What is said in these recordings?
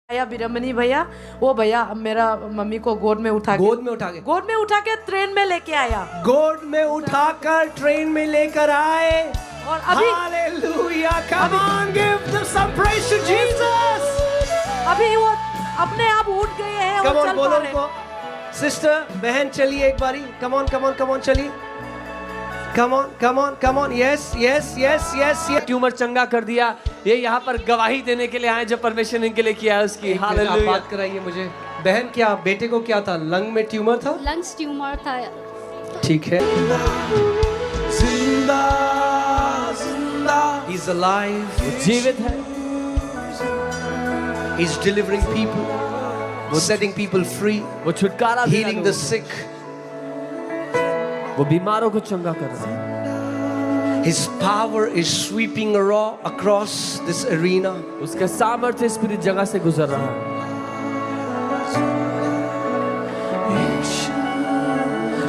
आया बिरमनी भैया, वो भैया मेरा मम्मी को गोद में उठा के ट्रेन में लेके आया, गोद में उठाकर ट्रेन में लेकर आए। और अभी hallelujah, come on, give some praise to Jesus। अभी वो अपने आप उठ गए हैं और चल पा रहे हैं। सिस्टर, बहन चलिए एक बारी, come on चलिए, come on, yes। ट्यूमर चंगा कर दिया। ये यहाँ पर गवाही देने के लिए आए जो परमेश्वर ने इनके लिए किया है उसकी। हालेलुया। बात कराइए मुझे, बहन क्या बेटे को क्या था? लंग में ट्यूमर था? लंग्स ट्यूमर था। ठीक है। जिंदा He's alive, जीवित है। He's delivering people, setting people free, वो छुटकारा दे रहा है, healing the sick, वो बीमारों को चंगा कर रहा है। His power is sweeping across this arena. उसका सामर्थ्य इस पूरी जगह से गुजर रहा है।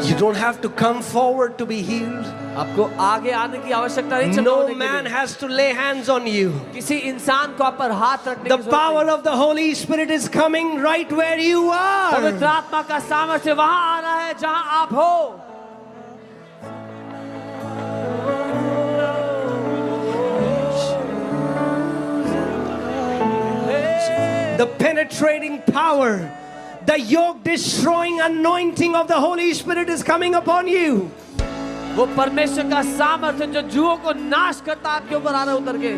You don't have to come forward to be healed. आपको आगे आने की आवश्यकता नहीं। No man has to lay hands on you. किसी इंसान को आप पर हाथ रखने The power of the Holy Spirit is coming right where you are. पवित्र आत्मा का सामर्थ्य वहां आ रहा है जहां आप हो। The penetrating power, the yoke destroying anointing of the Holy Spirit is coming upon you. वो परमेश्वर का सामर्थ्य जो जुओं को नाश करता आपके ऊपर आ रहा है उतर के।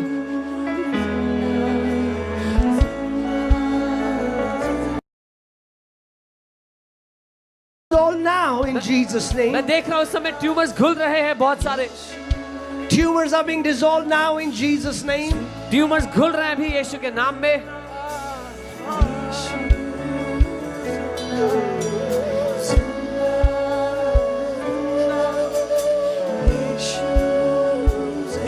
All now in Jesus name. मैं देख रहा हूँ उस समय ट्यूमर्स घुल रहे हैं बहुत सारे। Tumors are being dissolved now in Jesus name. Tumours घुल रहे हैं अभी यीशु के नाम में।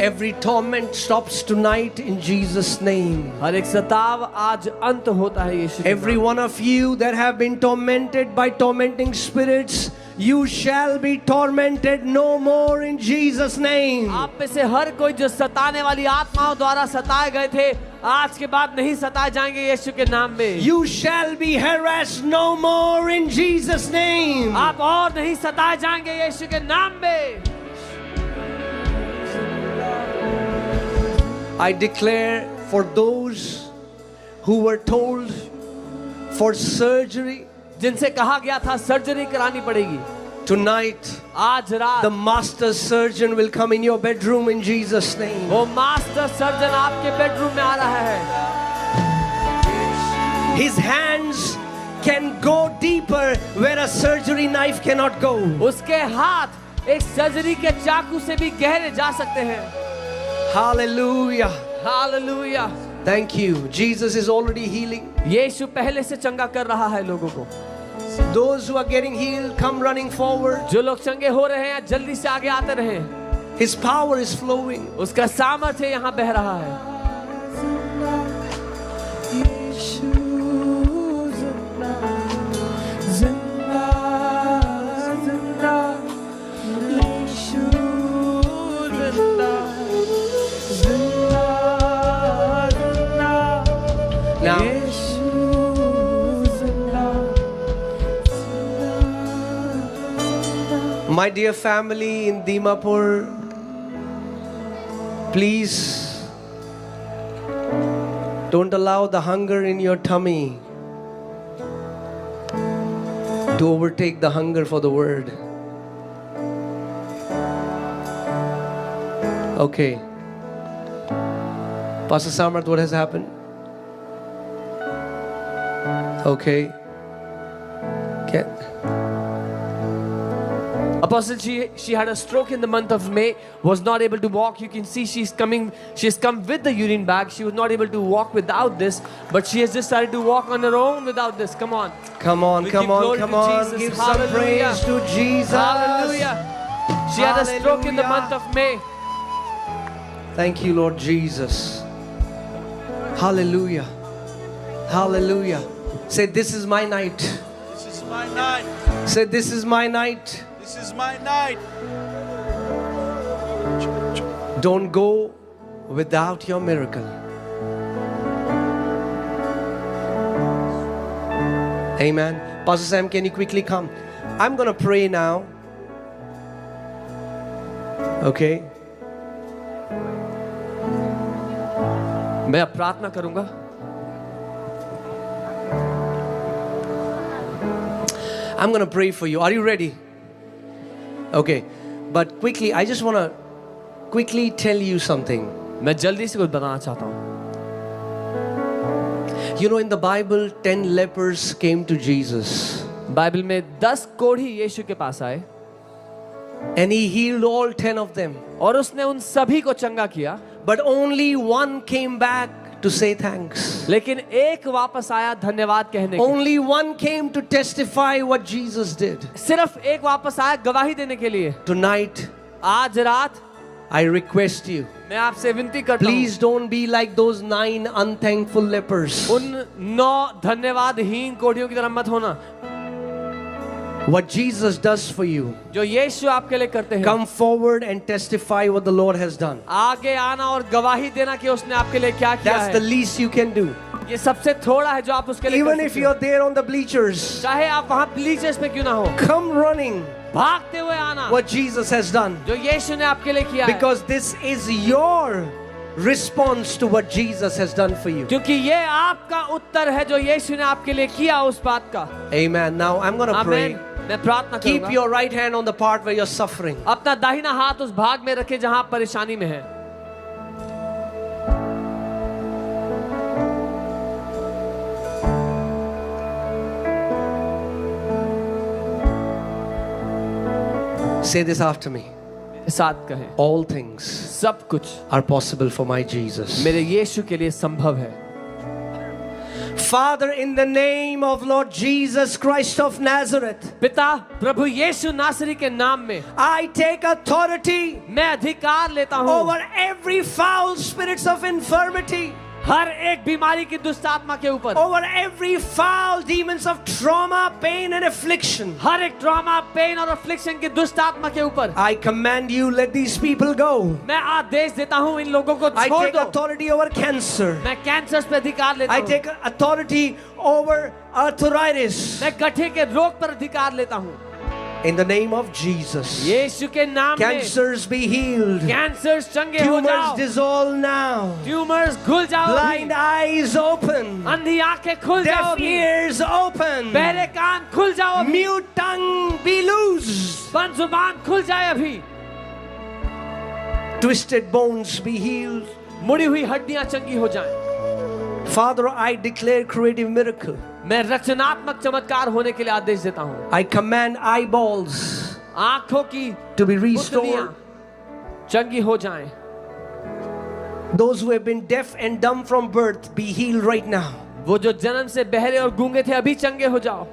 Every torment stops tonight in Jesus name. हर एक सताव आज अंत होता है यीशु के नाम में। Every one of you that have been tormented by tormenting spirits, you shall be tormented no more in Jesus name. आप में से हर कोई जो सताने वाली आत्माओं द्वारा सताए गए थे, आज के बाद नहीं सताए जाएंगे यीशु के नाम में। You shall be harassed no more in Jesus name. आप और नहीं सताए जाएंगे यीशु के नाम में। I declare for those who were told for surgery, जिनसे कहा गया था सर्जरी करानी पड़ेगी, tonight आज रात the master surgeon will come in your bedroom in Jesus name. वो मास्टर सर्जन आपके बेडरूम में आ रहा है। His hands can go deeper where a surgery knife cannot go. उसके हाथ एक सर्जरी के चाकू से भी गहरे जा सकते हैं। Hallelujah. Hallelujah. Thank you. Jesus is already healing. यीशु पहले से चंगा कर रहा है लोगों को। Those who are getting healed, come running forward. जो लोग चंगे हो रहे हैं जल्दी से आगे आते रहे। His power is flowing. उसका सामर्थ्य यहाँ बह रहा है। Now, my dear family in Dimapur, please don't allow the hunger in your tummy to overtake the hunger for the word. Okay. Pastor Samarth, what has happened? Okay. Apostle, she had a stroke in the month of May, was not able to walk. You can see she's come with the urine bag. She was not able to walk without this, but she has decided to walk on her own without this. Come on. Come on. Give Jesus. some praise to Jesus. Hallelujah. She had a stroke in the month of May. Thank you, Lord Jesus. Hallelujah. Hallelujah. Say, this is my night. This is my night. Say, this is my night. This is my night. Don't go without your miracle. Amen. Pastor Sam, can you quickly come? I'm going to pray now. Okay. मैं अब प्रार्थना करूंगा. I'm going to pray for you. Are you ready? Okay. But quickly, I just want to quickly tell you something. मैं जल्दी से कुछ बताना चाहता हूँ. You know, in the Bible, 10 lepers came to Jesus. Bible में 10 कोढ़ी यीशु के पास आए. And he healed all 10 of them. और उसने उन सभी को चंगा किया. But only one came back to say thanks. लेकिन एक वापस आया धन्यवाद कहने के. Only one came to testify what Jesus did. सिर्फ एक वापस आया गवाही देने के लिए. Tonight, आज रात I request you, मैं आपसे विनती करता हूँ. please don't be like those 9 unthankful lepers. उन 9 धन्यवादहीन कोढ़ियों की तरह मत होना. What Jesus does for you, जो यीशु आपके लिए करते हैं. come forward and testify what the Lord has done. आगे आना और गवाही देना कि उसने आपके लिए क्या किया That's the है. least you can do. ये सबसे थोड़ा है जो आप उसके लिए Even कर if सकते you're हो. there on the bleachers, चाहे आप वहाँ ब्लीचर्स पे क्यों ना हो. come running भागते हुए आना. what Jesus has done. जो यीशु ने आपके लिए किया है. Because this is your response to what Jesus has done for you. क्योंकि ये आपका उत्तर है जो यीशु ने आपके लिए किया उस बात का. Amen. Now I'm going to pray. आमीन. मैं प्रार्थना Keep करूंगा. your right hand on the part where you're suffering. अपना दाहिना हाथ उस भाग में रखे जहां आप परेशानी में हैं. Say this after me. साथ कहें. All things सब कुछ are possible for my Jesus. मेरे यीशु के लिए संभव है. Father, in the name of Lord Jesus Christ of Nazareth, पिता प्रभु यीशु नासरी के नाम में I take authority मैं अधिकार लेता हूँ over every foul spirits of infirmity, हर एक बीमारी की दुष्ट आत्मा के ऊपर. over every foul demons of trauma, pain and affliction. हर एक ट्रॉमा, पेन और अफ्लिक्शन की दुष्ट आत्मा के ऊपर. I command you, let these people go. मैं आदेश देता हूँ इन लोगों को I छोड़ take दो. authority over cancer. मैं कैंसर पे अधिकार लेता I हूँ. take authority over arthritis. मैं गठे के रोग पर अधिकार लेता हूँ. In the name of Jesus. यीशु के नाम में Cancers be healed. कैंसर चंगे हो Tumors जाओ. dissolve now. ट्यूमर्स खुल जाओ. Blind eyes open. अंधी आंखें खुल जाओ. Deaf ears open. बहरे कान खुल जाओ. Mute tongue be loose. बंद जुबान खुल जाए अभी. Twisted bones be healed. मुड़ी हुई हड्डियां चंगी हो जाएं. Father, I declare creative miracle. मैं रचनात्मक चमत्कार होने के लिए आदेश देता हूँ. I command eyeballs आंखों की to be पुतलियां restored. चंगी हो जाएं. Those who have been deaf and dumb from birth be healed right now. वो जो जन्म से बहरे और गूंगे थे अभी चंगे हो जाओ.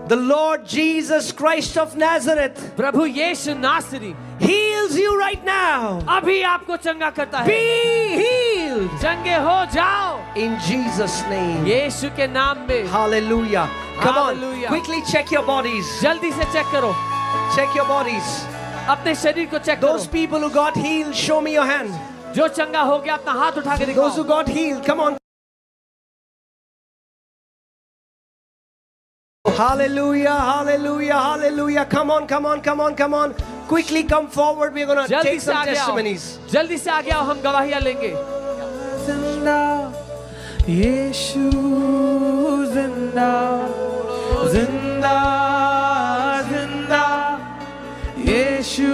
The Lord Jesus Christ of Nazareth प्रभु यीशु नासरी heals you right now. अभी आपको चंगा करता है. Be healed चंगे हो जाओ in Jesus' name. यीशु के नाम में. Hallelujah. Come on, Hallelujah. quickly check your bodies. जल्दी से चेक करो. Check your bodies. अपने शरीर को चेक Those करो. people who got healed, show me your hand. जो चंगा हो गया अपना हाथ उठा के Those who दिखाओ. got healed, come on. Hallelujah, hallelujah, hallelujah. Come on, come on, come on, come on. Quickly come forward. We're going to जल्दी take से some आगे आओ. testimonies. जल्दी से आगे आओ. हम गवाहियां लेंगे. जिंदा यीशु जिंदा जिंदा जिंदा यीशु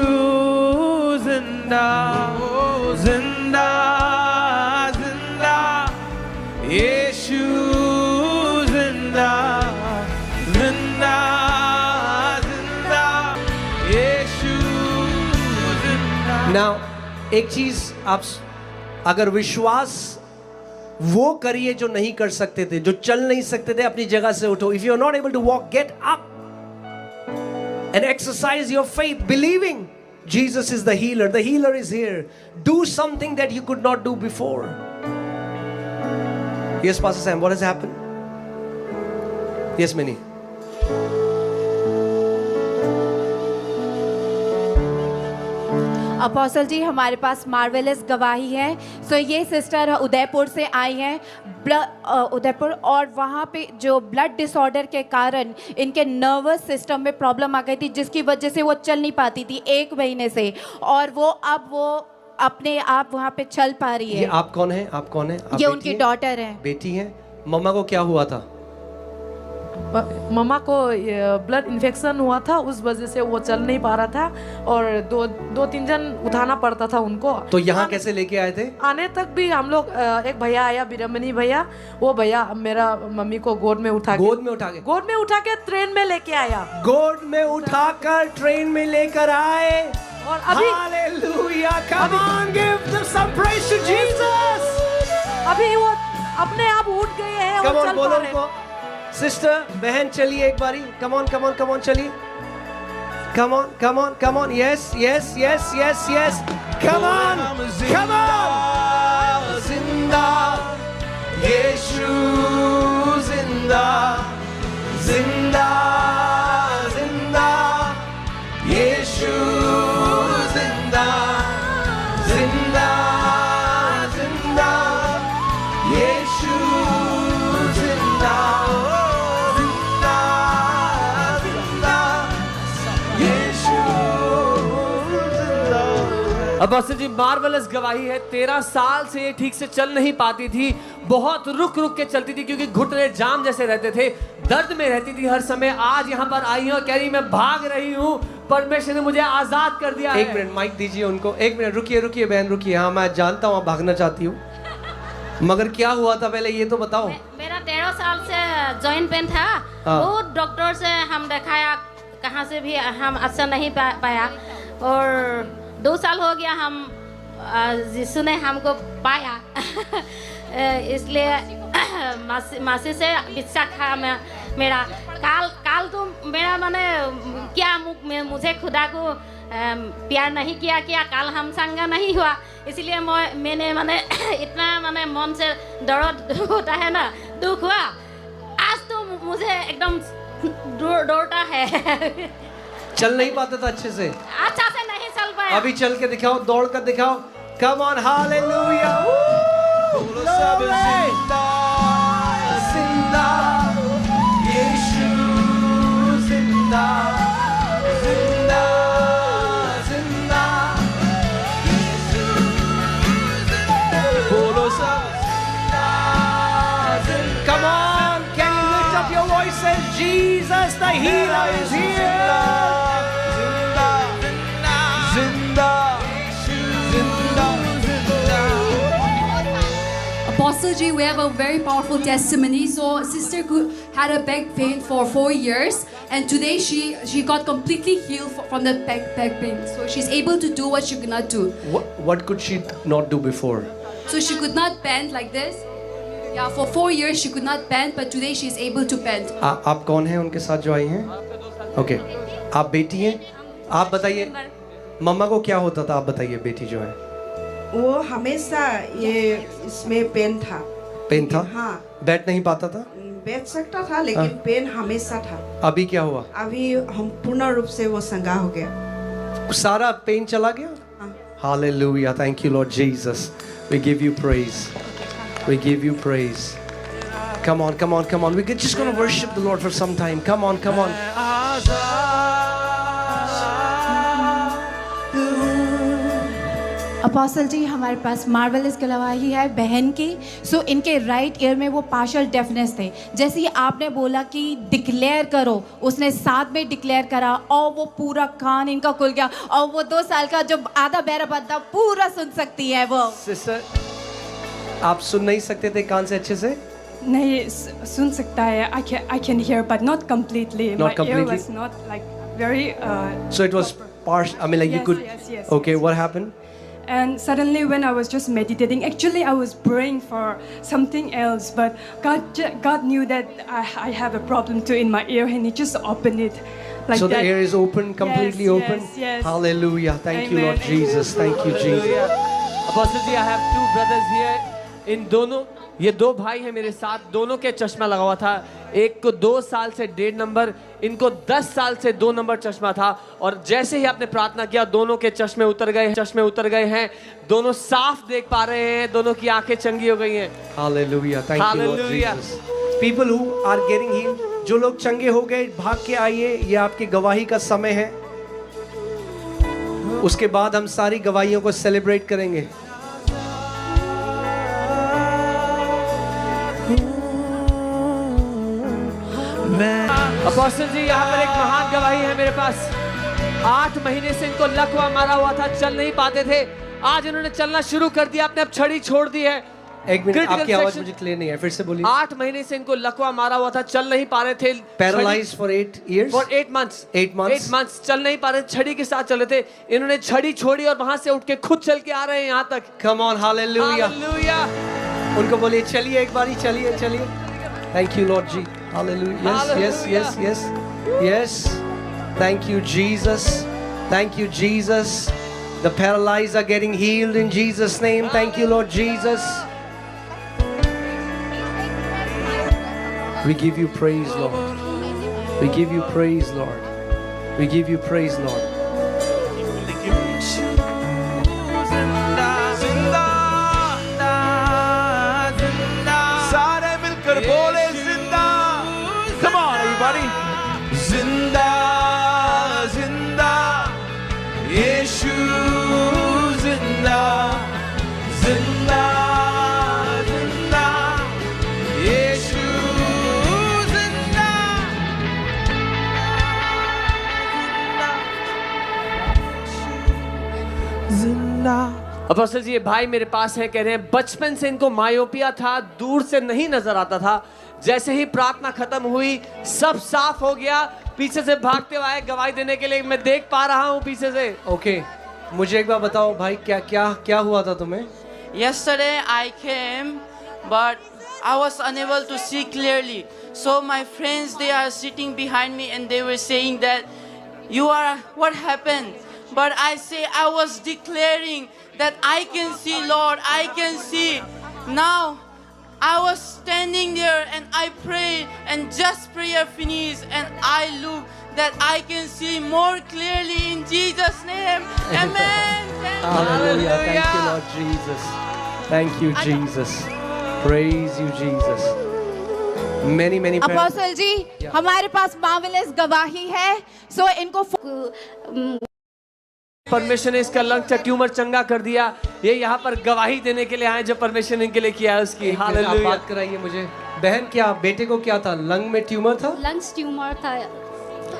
जिंदा जिंदा जिंदा यीशु जिंदा जिंदा जिंदा यीशु जिंदा. Now, एक चीज आप अगर विश्वास वो करिए जो नहीं कर सकते थे, जो चल नहीं सकते थे, अपनी जगह से उठो. If you are not able to walk, get up and exercise your faith, believing Jesus is the healer. The healer is here. Do something that you could not do before. Yes, Pastor Sam, what has happened? Yes, Minnie. Apostle ji, हमारे पास marvellous गवाही है। सो ये sister Udaipur से आई हैं, उदयपुर, और वहाँ पे जो ब्लड डिसऑर्डर के कारण इनके नर्वस सिस्टम में प्रॉब्लम आ गई थी, जिसकी वजह से वो चल नहीं पाती थी 1 महीने से, और वो अपने आप वहाँ पे चल पा रही है। ये आप कौन है? आप कौन है? ये उनकी डॉटर है। बेटी है। मम्मा को क्या हुआ था? मम्मा को ब्लड इन्फेक्शन हुआ था, उस वजह से वो चल नहीं पा रहा था और 2-3 जन उठाना पड़ता था उनको। तो यहाँ कैसे लेके आए थे? आने तक भी हम लोग, एक भैया आया, बिरमनी भैया, वो भैया मेरा मम्मी को गोद में उठा के ट्रेन में लेके आया। गोद में उठाकर ट्रेन में लेकर आए। और अभी hallelujah, come on, give some praise to Jesus. अभी वो अपने आप उठ गए हैं और चल पा रहे हैं। सिस्टर, बहन, चलिए एक बारी, come on come on come on, चलिए, come on come on come on, yes yes yes yes yes, come on come on. जिंदा यीशु, जिंदा जिंदा जिंदा यीशु, जिंदा जिंदा जिंदा यीशु, जिंदा जिंदा जिंदा यीशु, जिंदा। अपोस्टल जी, मार्वेलस गवाही है। 13 साल से ये ठीक से चल नहीं पाती थी, बहुत रुक रुक के चलती थी क्योंकि घुटने जाम जैसे रहते थे, दर्द में रहती थी हर समय। आज यहाँ पर आई हूँ, कह रही मैं भाग रही हूँ, परमेश्वर ने मुझे आजाद कर दिया है। 1 मिनट माइक दीजिए उनको, 1 मिनट, रुकिए रुकिए बहन, रुकिए। हाँ, मैं जानता हूँ आप भागना चाहती हूँ, मगर क्या हुआ था पहले ये तो बताओ। मेरा 13 साल से जॉइंट पेन था। बहुत डॉक्टर से हम दिखाया, कहाँ से भी हम अच्छा नहीं पाया, और 2 साल हो गया हम यीशु ने हमको पाया। इसलिए मासी से विश्वास था मेरा। काल तो मेरा माने क्या मुझे खुदा को प्यार नहीं किया, काल हम संगा नहीं हुआ, इसलिए मैंने माने इतना माने मन से दर्द होता है ना, दुख हुआ। आज तो मुझे एकदम डरता है। चल नहीं पाता था अच्छे से? अच्छा से नहीं चल पाया। अभी चल के दिखाओ, दौड़ कर दिखाओ, कम ऑन, हालेलुया। जिंदा यीशु, जिंदा जिंदा जिंदा यीशु, बोलो सब जिंदा। Come on, can you lift up your voices? Jesus the healer is here. Apostle G, we have a very powerful testimony. So sister had a back pain for 4 years, and today she got completely healed from the back pain. So she's able to do what she could not do. What could she not do before? So she could not bend like this. Yeah, for 4 years she could not bend, but today she's able to bend. आप कौन हैं उनके साथ जो आई हैं? Okay, आप बेटी हैं? आप बताइए, मम्मा को क्या होता था? आप बताइए, बेटी जो है वो हमेशा ये इसमें पेन था। पेन था? हाँ। बैठ नहीं पाता था? बैठ सकता था, लेकिन पेन हमेशा था। अभी क्या हुआ? अभी हम पूर्ण रूप से वो संगा हो गया, सारा पेन चला गया। हाँ। Hallelujah, thank you Lord Jesus, we give you praise, we give you praise. Come on, come on, come on, we're just gonna worship the Lord for some time. Come on, come on. Apostle ji, हमारे पास marvellous गवाही है बहन की। सो इनके right year में वो partial deafness थे। जैसे ही आपने बोला कि डिक्लेयर करो, उसने साथ में डिक्लेयर करा और वो पूरा कान इनका खुल गया, और वो 2 साल का जो आधा बहरा बंदा पूरा सुन सकती है। वो सिस्टर, आप सुन नहीं सकते थे कान से अच्छे से? नहीं, सुन सकता है। I can hear, but not completely. Not completely? My ear was not like very. So it was partial. I mean, like you Yes, could. yes, Okay, yes. what happened? And suddenly, when I was just meditating, actually I was praying for something else, but God knew that I have a problem too in my ear, and He just opened it. Like so that. the ear is open, completely Yes, open. yes, yes. Hallelujah! Thank you, Amen. Lord Jesus. Thank you, Jesus. Apostle ji, I have 2 brothers here. इन दोनों, ये दो भाई हैं मेरे साथ, दोनों के चश्मा लगा हुआ था। एक को 2 साल से 1.5 नंबर, इनको 10 साल से 2 नंबर चश्मा था। और जैसे ही आपने प्रार्थना किया, दोनों के चश्मे उतर गए हैं। दोनों साफ देख पा रहे हैं, दोनों की आंखें चंगी हो गई हैं। Hallelujah. Thank you, Lord Hallelujah. Jesus. People who are getting healed, जो लोग चंगे हो गए, भाग के आइए, ये आपकी गवाही का समय है। उसके बाद हम सारी गवाहियों को सेलिब्रेट करेंगे। अपोस्टल जी, यहाँ पर एक महान गवाही है मेरे पास। 8 महीने से इनको लकवा मारा हुआ था, चल नहीं पाते थे। आज इन्होंने चलना शुरू कर दिया, आपने अब छड़ी छोड़ दी है। एक मिनट, Critical आपकी आवाज section- मुझे क्लियर नहीं है, फिर से बोलिए। 8 महीने से इनको लकवा मारा हुआ था, चल नहीं पा रहे थे। Paralyse for 8 years? For 8 months. 8 months? 8 months चल नहीं पा रहे, छड़ी के साथ चले थे। इन्होंने छड़ी छोड़ी और वहां से उठ के खुद चल के आ रहे हैं यहाँ तक। Come on, hallelujah. Hallelujah. उनको बोलिए चलिए, एक बारी चलिए, चलिए। Thank you, Lord ji. Hallelujah. Yes, yes, yes, yes, yes. Thank you, Jesus. Thank you, Jesus. The paralyzed are getting healed in Jesus' name. Thank you, Lord Jesus. We give you praise, Lord. We give you praise, Lord. We give you praise, Lord. सारे मिलकर बोले जिंदा। Come on, everybody. जिंदा जिंदा यीशु जिंदा जिंदा जिंदा यीशु जिंदा जिंदा। अपोस्टल जी, ये भाई मेरे पास है, कह रहे हैं बचपन से इनको मायोपिया था, दूर से नहीं नजर आता था। जैसे ही प्रार्थना खत्म हुई, सब साफ हो गया। पीछे से भागते हुए आए गवाही देने के लिए, मैं देख पा रहा हूँ पीछे से। Okay. मुझे एक बार बताओ भाई, क्या क्या क्या हुआ था तुम्हें? Yesterday I came, but I was unable to see clearly. So my friends, they are sitting behind me and they were saying that, what happened? But I say, I was declaring that I can see, Lord, I can see. Now, I was standing there and I prayed, and just prayer finished and I look that I can see more clearly in Jesus' name. Amen. Hallelujah. Thank you, Lord Jesus. Thank you, Jesus. Praise you, Jesus. Many parents. Apostle ji, हमारे पास marvellous गवाही है। सो इनको परमेश्वर ने इसका lung का tumour चंगा कर दिया। ये यहाँ पर गवाही देने के लिए आए, जो परमेश्वर ने इनके लिए किया है उसकी। आप हालेलुया। बात कराइए मुझे। बहन, क्या बेटे को क्या था? लंग में ट्यूमर था? लंग्स ट्यूमर था।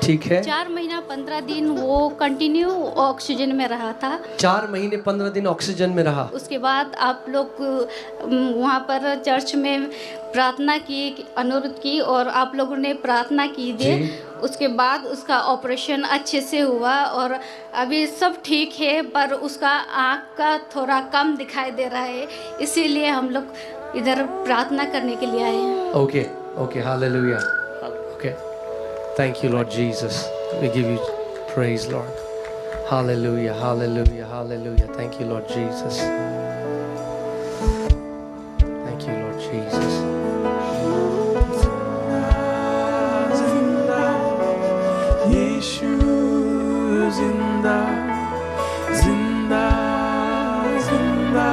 ठीक है। 4 महीना 15 दिन वो कंटिन्यू ऑक्सीजन में रहा था। 4 महीने 15 दिन ऑक्सीजन में रहा। उसके बाद आप लोग वहाँ पर चर्च में प्रार्थना की, अनुरोध की, और आप लोगों ने प्रार्थना की दे। उसके बाद उसका ऑपरेशन अच्छे से हुआ और अभी सब ठीक है, पर उसका आँख का थोड़ा कम दिखाई दे रहा है, इसीलिए हम लोग इधर प्रार्थना करने के लिए आए हैं। Okay okay, hallelujah. Okay, thank you, Lord Jesus. We give you praise, Lord. Hallelujah, hallelujah, hallelujah. Thank you, Lord Jesus. Thank you, Lord Jesus. यीशु जिंदा जिंदा जिंदा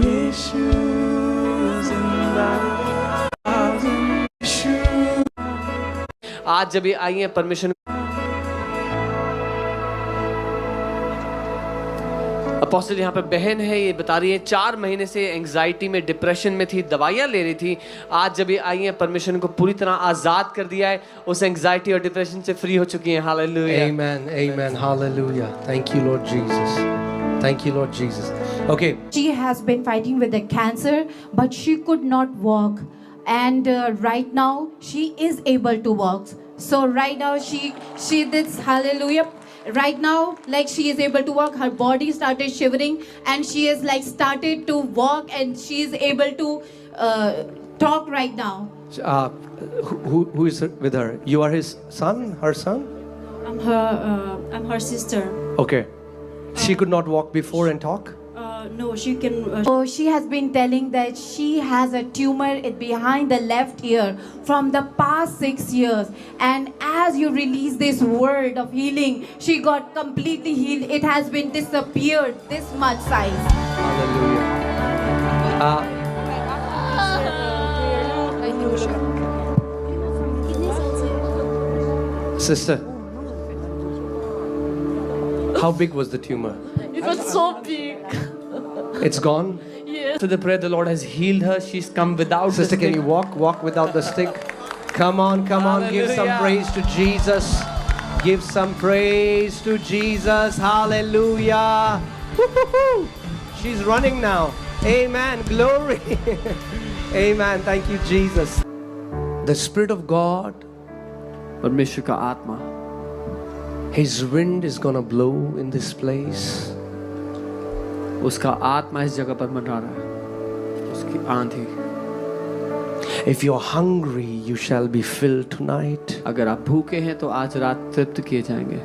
यीशु जिंदा यीशु। आज जब ये आई हैं परमेश्वर, अपोस्टल यहाँ पे बहन है, ये बता रही है 4 महीने से एंग्जाइटी में, डिप्रेशन में थी, दवाइयाँ ले रही थी। आज जब ये आई हैं, परमेश्वर को पूरी तरह आजाद कर दिया है, उस एंग्जाइटी और डिप्रेशन से फ्री हो चुकी हैं। Hallelujah. Amen, amen, hallelujah. Thank you, Lord Jesus. Thank you, Lord Jesus. Okay. She has been fighting with the cancer, but she could not walk. And right now, she is able to walk. So right now, she did hallelujah. Right now, like she is able to walk. Her body started shivering, and she is like started to walk, and she is able to talk right now. Who is with her? You are his son, her son? I'm her sister. Okay. She could not walk before and talk? No, she can. So she has been telling that she has a tumor behind the left ear from the past 6 years. And as you release this word of healing, she got completely healed. It has been disappeared this much size. Hallelujah. Sister, how big was the tumor? It was so big. It's gone? Yes. To the prayer, the Lord has healed her. She's come without Sister, the can stick. you walk without the stick? Come on, give some Hallelujah. praise to Jesus. Give some praise to Jesus. Hallelujah. Woo-hoo-hoo. She's running now. Amen. Glory. Amen. Thank you, Jesus. The Spirit of God, परमेश्वर का आत्मा, His wind is gonna blow in this place. उसका आत्मा इस जगह पर मंडरा रहा है. उसकी आंधी. If you're hungry, you shall be filled tonight. अगर आप भूखे हैं तो आज रात तृप्त किए जाएंगे.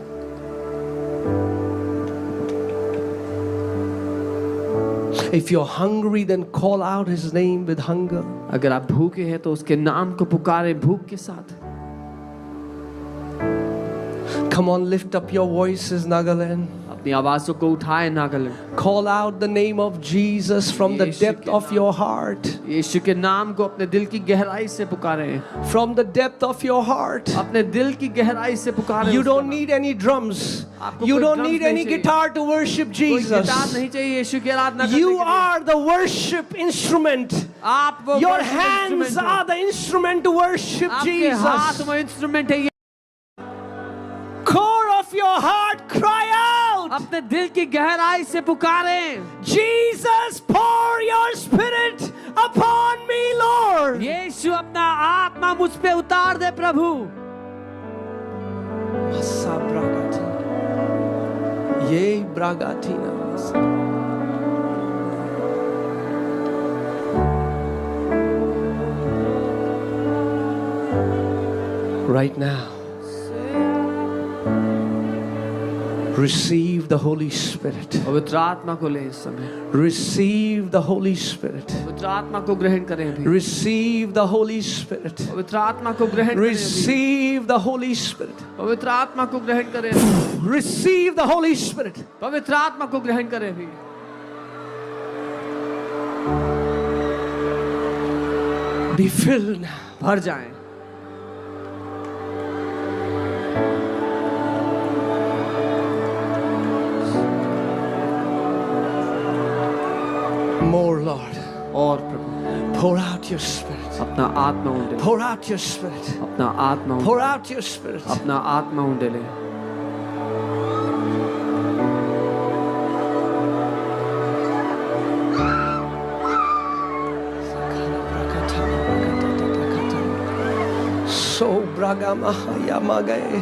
If you're hungry, then call out His name with hunger. अगर आप भूखे हैं तो उसके नाम को पुकारें भूख के साथ. Come on, lift up your voices, Nagaland. अपनी आवाज़ों को उठाएं Nagaland. Call out the name of Jesus from the depth of your heart. यीशु के नाम को अपने दिल की गहराई से पुकारें. From the depth of your heart. अपने दिल की गहराई से पुकारें. You don't need any drums. You don't need any guitar to worship Jesus. कोई गिटार नहीं चाहिए यीशु की आराधना करने के लिए. You are the worship instrument. आप वो Your hands are the instrument to worship Jesus. आपके हाथ वो इंस्ट्रूमेंट है. Core of your heart, cry out. अपने दिल की गहराई से पुकारें. Jesus, pour your spirit upon me, Lord. यीशु अपना आत्मा मुझ पे उतार दे प्रभु. Ye bragatina. Right now, receive the Holy Spirit. पवित्र आत्मा को ले इस समय. Receive the Holy Spirit. पवित्र आत्मा को ग्रहण करें अभी. Receive the Holy Spirit. पवित्र आत्मा को ग्रहण करें. Receive the Holy Spirit. पवित्र आत्मा को ग्रहण करें. Receive the Holy Spirit. पवित्र आत्मा को ग्रहण करें अभी. Be filled now. भर जाएं. More, Lord. और प्रभु. Pour out your spirit. अपना आत्मा उंडे. Pour out your spirit. अपना आत्मा उंडे. Pour out your spirit. अपना आत्मा उंडे ले. So bragama yamagae.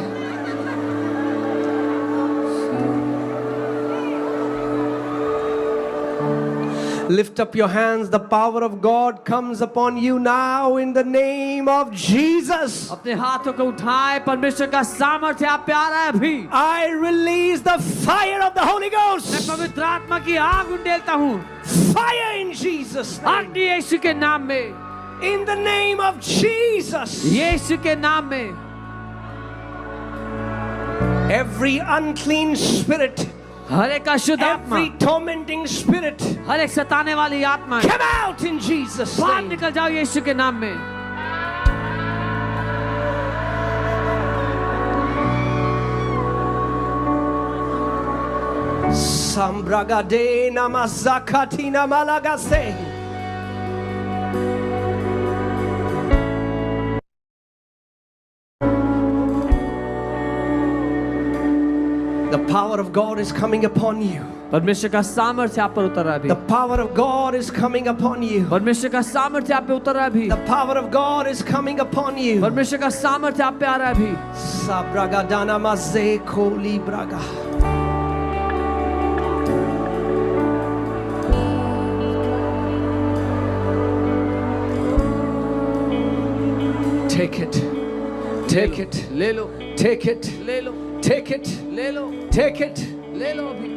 Lift up your hands. The power of God comes upon you now in the name of Jesus. अपने हाथों को उठाएं. परमेश्वर का सामर्थ्य आप पे आ रहा है अभी. I release the fire of the Holy Ghost. मैं पवित्र आत्मा की आग उंडेलता हूँ. Fire in Jesus' name. अग्नि यीशु के नाम में. In the name of Jesus. यीशु के नाम में. Every unclean spirit, हर एक अशुद्ध आत्मा, every tormenting spirit, हर एक सताने वाली आत्मा, come out in Jesus' बाहर name. निकल जाओ यीशु के नाम में. Sambragade namazakatina malagase. The power of God is coming upon you. परमेश्वर का सामर्थ्य आप पर उतर रहा है अभी. The power of God is coming upon you. परमेश्वर का सामर्थ्य आप पे उतर रहा है अभी. The power of God is coming upon you. परमेश्वर का सामर्थ्य आप पे आ रहा है अभी. Sabragadana maze koli braga. Take it. Take it. ले लो. Take it. ले लो. Take it. ले लो. Take it. ले लो अभी.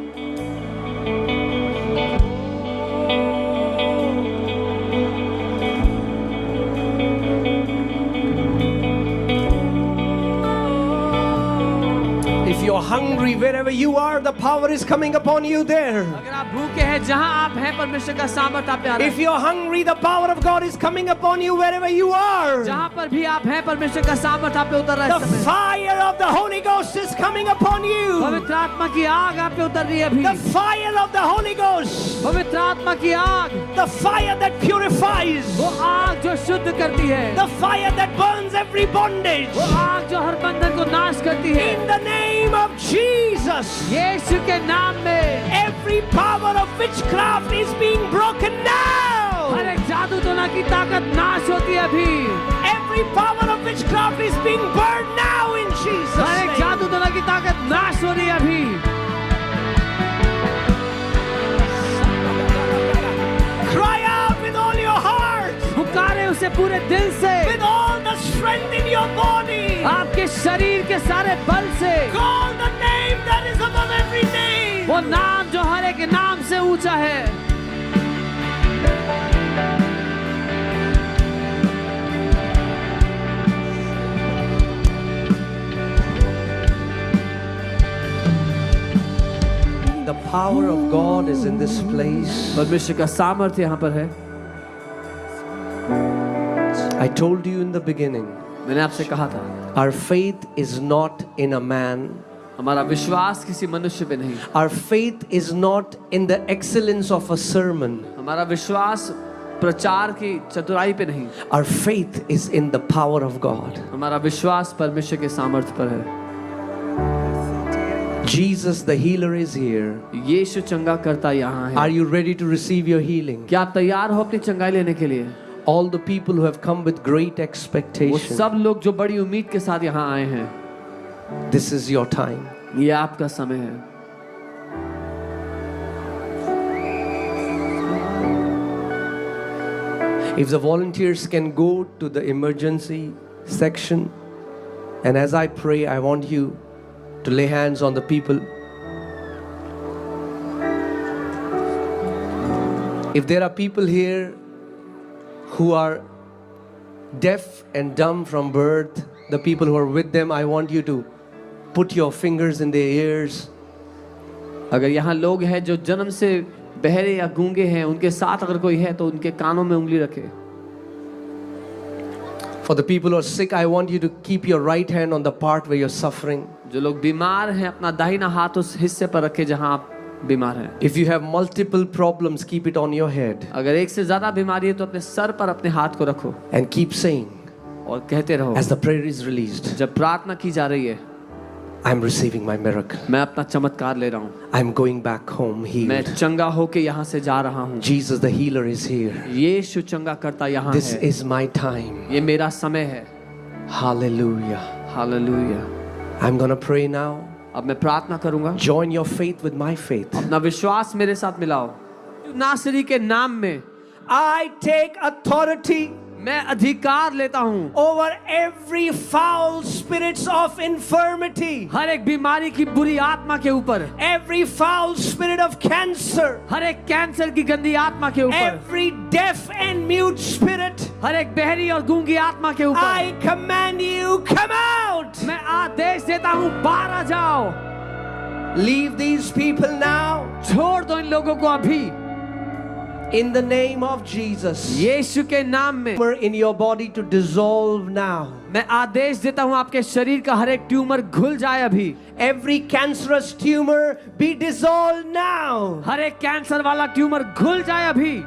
you're hungry, wherever you are, the power is coming upon you there. अगर आप भूखे हैं जहां आप हैं परमेश्वर का सामर्थ आप पे आ रहा है. If you're hungry, the power of God is coming upon you wherever you are. जहां पर भी आप हैं परमेश्वर का सामर्थ आप पे उतर रहा है. The fire of the Holy Ghost is coming upon you. पवित्र आत्मा की आग आप पे उतर रही है अभी. The fire of the Holy Ghost. पवित्र आत्मा की आग. The fire that purifies. वो आग जो शुद्ध करती है. The fire that burns every bondage. वो आग जो हर बंधन को नाश करती है. In the name of Jesus. यीशु के नाम में. Every power of witchcraft is being broken now. हर एक जादू टोना की ताकत नाश होती है अभी. Every power of witchcraft is being burned now in Jesus' name. हर एक जादू टोना की ताकत नाश हो रही है अभी. Cry out with all your heart. पुकारे उसे पूरे दिल से. With all the strength in your body. आपके शरीर के सारे बल से. Call the name that is above every name. वो नाम जो हर एक नाम से ऊंचा है. The power of God is in this place. परमेश्वर का सामर्थ्य यहाँ पर है. I told you in the beginning. मैंने आपसे कहा था. Our faith is not in a man. हमारा विश्वास किसी मनुष्य पे नहीं. Our faith is not in the excellence of a sermon. हमारा विश्वास प्रचार की चतुराई पे नहीं. Our faith is in the power of God. हमारा विश्वास परमेश्वर के सामर्थ्य पर है. Jesus the healer is here. यीशु चंगा करता यहाँ है. Are you ready to receive your healing? क्या आप तैयार हो अपनी चंगाई लेने के लिए? All the people who have come with great expectation. वो सब लोग जो बड़ी उम्मीद के साथ यहाँ आए हैं. This is your time. ये आपका समय है. If the volunteers can go to the emergency section, and as I pray, I want you to lay hands on the people. If there are people here who are deaf and dumb from birth, the people who are with them, I want you to put your fingers in their ears. अगर यहाँ लोग हैं जो जन्म से बहरे या गूंगे हैं, उनके साथ अगर कोई है तो उनके कानों में उंगली रखे. For the people who are sick, I want you to keep your right hand on the part where you're suffering. जो लोग बीमार हैं अपना दाहिना हाथ उस हिस्से पर रखे जहां आप बीमार हैं. If you have multiple problems, keep it on your head. अगर एक से ज्यादा बीमारी है तो अपने सर पर अपने हाथ को रखो. And keep saying. और कहते रहो. As the prayer is released. जब प्रार्थना की जा रही है. I'm receiving my miracle. मैं अपना चमत्कार ले रहा हूँ. I'm going back home healed. मैं चंगा होके यहाँ से जा रहा हूँ. Jesus the healer is here. यीशु चंगा करता यहाँ है. This is my time. ये मेरा समय है. Hallelujah. Hallelujah. I'm gonna pray now. अब मैं प्रार्थना करूँगा. Join your faith with my faith. अपना विश्वास मेरे साथ मिलाओ. नासरी के नाम में I take authority. मैं अधिकार लेता हूँ. Over every foul spirits of infirmity. हर एक बीमारी की बुरी आत्मा के ऊपर. Every foul spirit of cancer. हर एक कैंसर की गंदी आत्मा के ऊपर. Every deaf and mute spirit. हर एक बहरी और गूंगी आत्मा के ऊपर. I command you, come out. मैं आदेश देता हूँ, बाहर आ जाओ. Leave these people now. छोड़ दो इन लोगों को अभी. In the name of Jesus. यीशु के नाम में. In your body to dissolve now. मैं आदेश देता हूँ आपके शरीर का हर एक ट्यूमर घुल जाए अभी. Every cancerous tumor be dissolved now. हर एक कैंसर वाला ट्यूमर घुल जाए अभी.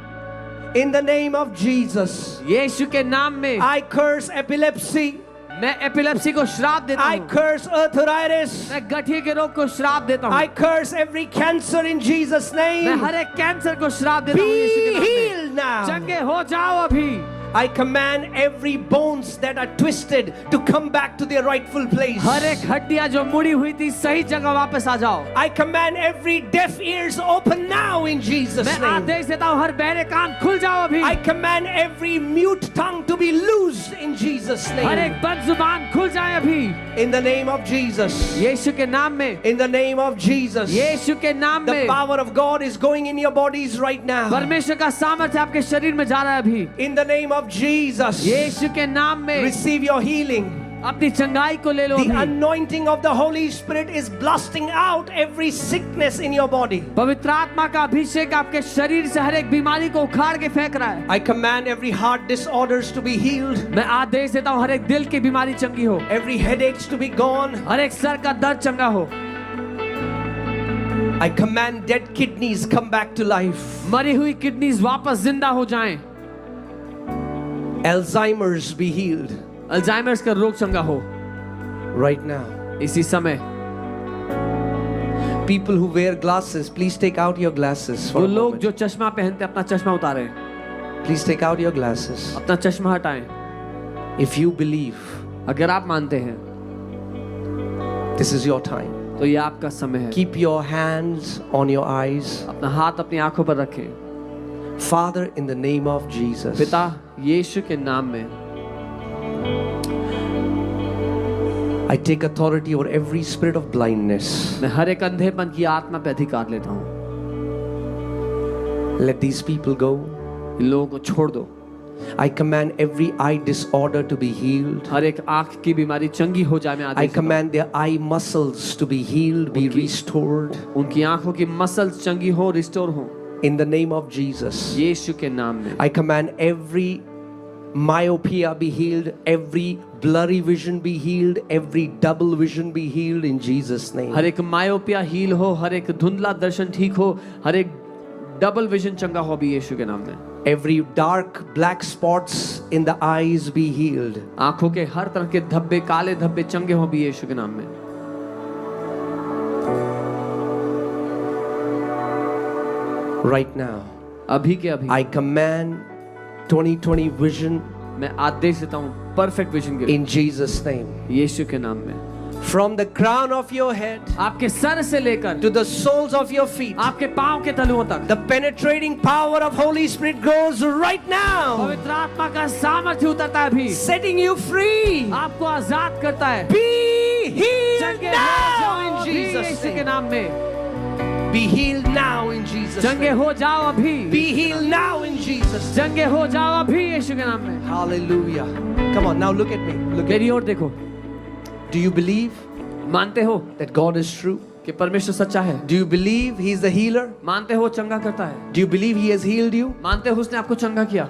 In the name of Jesus. यीशु के नाम में. I curse epilepsy. मैं एपिलेप्सी को श्राप देता I हूँ. curse arthritis. मैं गठिया के रोग को श्राप देता हूँ. I curse every cancer in Jesus' name. मैं हर एक कैंसर को श्राप देता हूँ यीशु के नाम में. Be healed now. चंगे हो जाओ अभी. I command every bones that are twisted to come back to their rightful place. हर एक हड्डियाँ जो मुड़ी हुई थी सही जगह वापस आ जाओ. I command every deaf ears open now in Jesus' मैं name. आदेश देता हूँ हर बहरे कान खुल जाओ अभी. I command every mute tongue to be loosed in Jesus' her name. एक बंद जुबान खुल जाए अभी. In the name of Jesus. यीशु के नाम में. In the name of Jesus. यीशु के नाम The में. power of God is going in your bodies right now. परमेश्वर का सामर्थ्य आपके शरीर में जा रहा है अभी. In the name of Jesus. यीशु के नाम में. Receive your healing. अपनी चंगाई को ले लो The अभी। anointing of the Holy Spirit is blasting out every sickness in your body. पवित्र आत्मा का अभिषेक आपके शरीर से हर एक बीमारी को उखाड़ के फेंक रहा है। I command every heart disorders to be healed. मैं आदेश देता हूँ हर एक दिल की बीमारी चंगी हो, Every headaches to be gone. हर एक सर का दर्द चंगा हो। I command dead kidneys come back to life. मरी हुई किडनीज वापस जिंदा हो जाएं। Alzheimer's be healed अल्जाइमर्स का रोग चंगा हो right now. इसी समय। People who wear glasses, please take out your glasses for वो a लोग moment. जो चश्मा पहनते अपना चश्मा उतारें, Please take out your glasses. अपना चश्मा हटाएं। If you believe, अगर आप मानते हैं this is your time. तो ये आपका समय है। Keep your hands on your eyes. अपना हाथ अपनी आंखों पर रखें। Father, in the name of Jesus, पिता यीशु के नाम में I take authority over every spirit of blindness. मैं हर एक अंधेपन की आत्मा पे अधिकार लेता हूँ। Let these people go. इन लोगों को छोड़ दो। I command every eye disorder to be healed. हर एक आंख की बीमारी चंगी हो जाए। मैं I आदेश देता हूँ। command their eye muscles to be healed, be restored. उनकी आंखों की मसल्स चंगी हो, रिस्टोर हो In the name of Jesus. यीशु के नाम में। I command every myopia be healed, every blurry vision be healed, every double vision be healed in Jesus' name. हर एक मायोपिया हील हो, हर एक धुंधला दर्शन ठीक हो, हर एक डबल विजन चंगा हो भी यीशु के नाम में। Every dark black spots in the eyes be healed. आंखों के हर तरह के धब्बे, काले धब्बे चंगे हो भी यीशु के नाम में। Right now, अभी के अभी I command 2020 vision मैं आदेश देता हूँ परफेक्ट विजन के in Jesus' name. यीशु के नाम में। From the crown of your head आपके सर से लेकर to the soles of your feet, आपके पांव के तलुओं तक the penetrating power of Holy Spirit goes right now, पवित्र आत्मा का सामर्थ्य उतरता है अभी, setting you free. आपको आजाद करता है। Be healed चंगे now हो जाओ in अभी Jesus' यीशु के name. नाम में। Be healed now in Jesus' change name. हो जाओ अभी, Be healed now in Jesus' name. चंगे हो जाओ अभी यीशु के नाम में। Hallelujah. Come on, now look at me. Look at मेरी me. ओर देखो। Do you believe मानते हो that God is true? कि परमेश्वर सच्चा है? Do you believe He is the healer? मानते हो चंगा करता है? Do you believe He has healed you? मानते हो उसने आपको चंगा किया?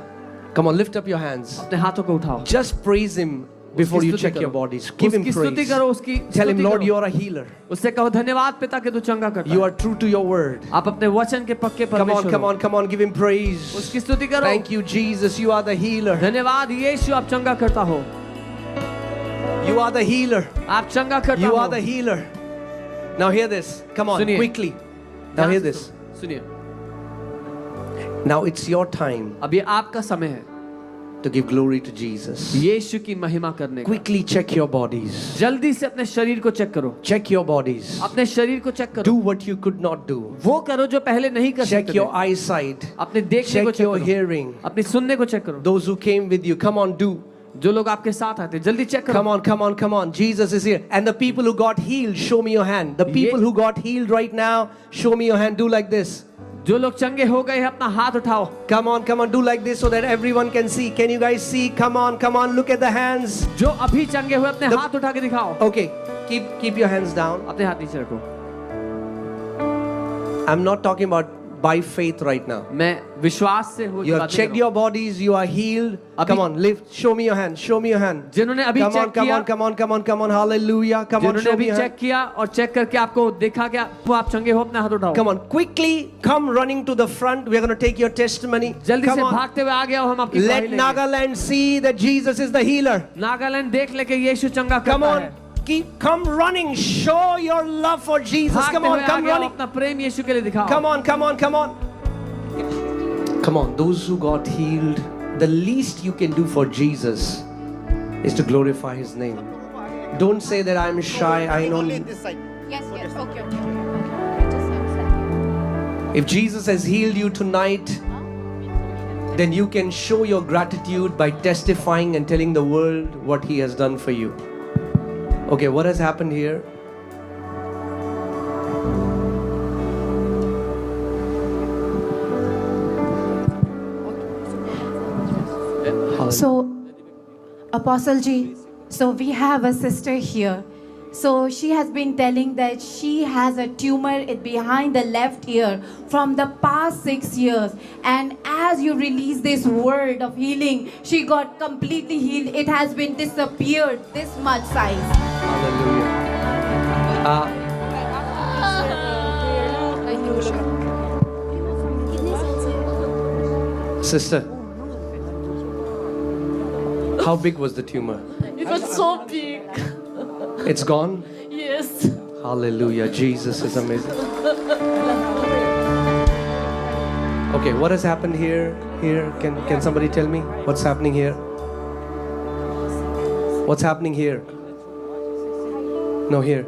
Come on, lift up your hands. अपने हाथों को उठाओ। Just praise Him before you स्तुति check करो। your bodies. Give Him उसकी स्तुति praise. करो, उसकी Tell Him, स्तुति Lord, करो। you are a healer. उससे कहो धन्यवाद पिता कि तू चंगा करता You है। are true to your word. आप अपने वचन के पक्के Come on, परमेश्वर come हो। on, come on. Give Him praise. उसकी स्तुति करो। Thank you, Jesus. You are the healer. धन्यवाद यीशु आप चंगा करता हो। You are the healer. आप चंगा करता You हो। are the healer. Now hear this. Come on, सुनिए। quickly. Now hear this. सुनिए। Now it's your time अब ये आपका समय है to give glory to Jesus. यीशु की महिमा करने का। Quickly check your bodies. जल्दी से अपने शरीर को चेक करो। Check your bodies. अपने शरीर को चेक Do करो। what you could not do. वो करो जो पहले नहीं कर Check सकते your थे। eyesight. अपने देखने को Check चेक your करो। hearing. अपने सुनने को चेक करो। Those who came with you, come on, do. जो लोग आपके साथ आते जल्दी चेक करो। Come on, come on, come on. Jesus is here. And the people who got healed, show me your hand. The people who got healed right now, show me your hand. Do like this. जो लोग चंगे हो गए हैं अपना हाथ उठाओ। Come on, do like this so that everyone can see. Can you guys see? Come on, look at the hands. जो अभी चंगे हुए अपने हाथ उठा के दिखाओ। Okay, keep your hands down. अपने हाथ नीचे रखो। I'm not talking about by faith right now. मैं विश्वास से हो। You have checked your bodies, you are healed. Come on, lift. Show me your hand. Show me your hand. जिन्होंने अभी चेक किया, Come on. Hallelujah. Come on, जिन्होंने show me अभी your hand. Check किया और चेक करके आपको देखा क्या वो आप चंगे हो अपने हाथ उठाओ। Come on, quickly come running to the front. We are going to take your testimony. जल्दी Come से on. भागते हुए आ गया हम आपकी Let गवाही लेंगे। Nagaland see that Jesus is the healer. Nagaland देख ले कि यीशु चंगा Come करता on. है। Come running. Show your love for Jesus. भागते Come हुए on, आ come गया, running. अपना प्रेम यीशु के लिए दिखाओ। Come on. Come on, those who got healed, the least you can do for Jesus is to glorify His name. Don't say that I'm shy, I know. Yes, okay. If Jesus has healed you tonight, then you can show your gratitude by testifying and telling the world what He has done for you. Okay, what has happened here? So, Apostle ji, So we have a sister here. So she has been telling that she has a tumor behind the left ear from the past 6 years. And as you release this word of healing, she got completely healed. It has been disappeared this much size. Hallelujah. Sister, how big was the tumor? It was so big. It's gone? Yes. Hallelujah. Jesus is amazing. Okay, what has happened here? Can somebody tell me what's happening here? What's happening here? No, here.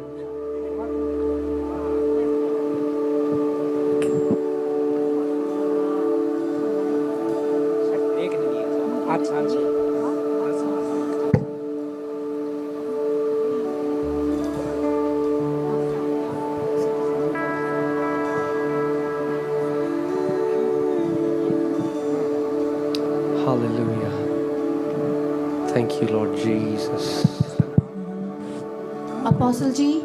Hallelujah. Thank you, Lord Jesus. Apostle Ji,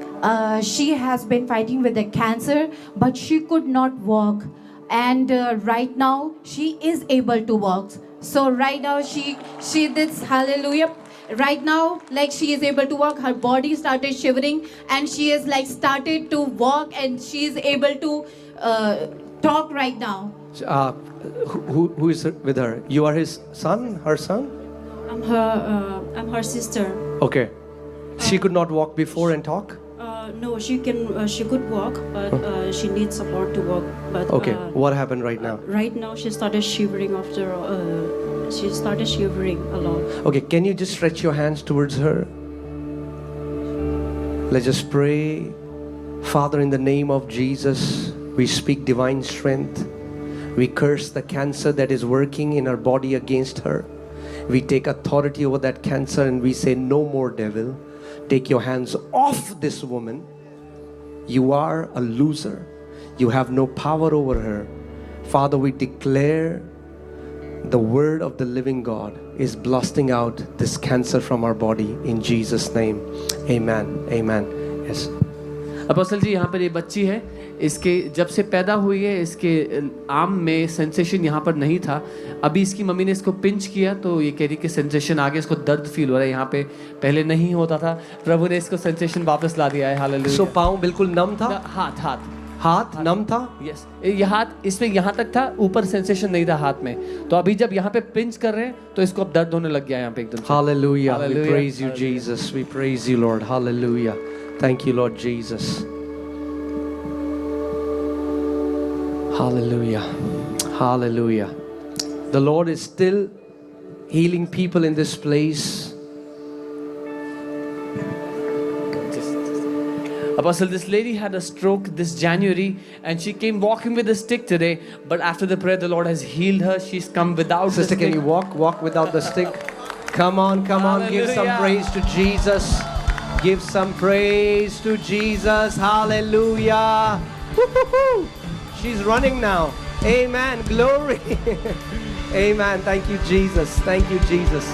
she has been fighting with the cancer, but she could not walk. And right now, she is able to walk. So right now, she did, hallelujah. Right now, like she is able to walk, her body started shivering, and she is like started to walk, and she is able to talk right now. Who is with her? You are his son? Her son? I'm her sister. Okay. She could not walk before and talk? No, she could walk, but she needs support to walk. But Okay. What happened right now? right now she started shivering after. She started shivering a lot. Okay, can you just stretch your hands towards her? Let's just pray. Father, in the name of Jesus, we speak divine strength. We curse the cancer that is working in her body against her. We take authority over that cancer and we say, no more, devil. Take your hands off this woman. You are a loser. You have no power over her. Father, we declare the word of the living God is blasting out this cancer from our body in Jesus' name. Amen. Amen. Yes. Apostle ji, यहाँ पर ये बच्ची है, इसके जब से पैदा हुई है इसके आर्म में सेंसेशन यहाँ पर नहीं था. अभी इसकी मम्मी ने इसको पिंच किया तो ये कह रही कि सेंसेशन आ गया, इसको दर्द फील हो रहा है यहाँ पे, पहले नहीं होता था. प्रभु ने इसको सेंसेशन वापस ला दिया है. हालेलुया. सो पाँव बिल्कुल नम था? हाथ नम था? यस. ये हाथ इसमें यहाँ तक था, ऊपर सेंसेशन नहीं था हाथ में. तो अभी जब यहाँ पे पिंच कर रहे हैं तो इसको अब दर्द होने लग गया यहाँ पे एकदम. Hallelujah. We praise you, Jesus. We praise you, Lord. Hallelujah. Thank you, Lord Jesus. Hallelujah. Hallelujah. The Lord is still healing people in this place. Apostle, this lady had a stroke this January and she came walking with a stick today, but after the prayer the Lord has healed her. She's come without Sister, the stick. can you walk without the stick? Come on, come on. Give some praise to Jesus. Give some praise to Jesus. Hallelujah. Woo-hoo-hoo. She's running now. Amen. Glory. Amen. Thank you, Jesus. Thank you, Jesus.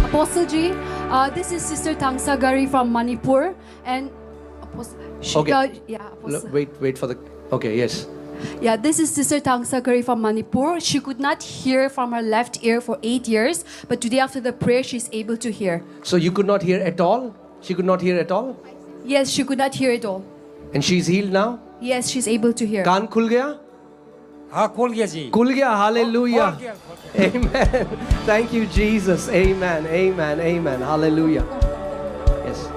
Apostle Ji, this is Sister Tangsa Gari from Manipur, and Okay. Apostle. Wait for the... Okay, yes. Yeah, this is Sister Tangsa Gari from Manipur. She could not hear from her left ear for 8 years, but today after the prayer, she's able to hear. So you could not hear at all? She could not hear at all? Yes, she could not hear at all. And she's healed now? Yes, she's able to hear. कान खुल गया? हाँ, खुल गया जी. खुल गया. Hallelujah. Amen. Thank you, Jesus. Amen. Amen. Amen. Hallelujah. Yes.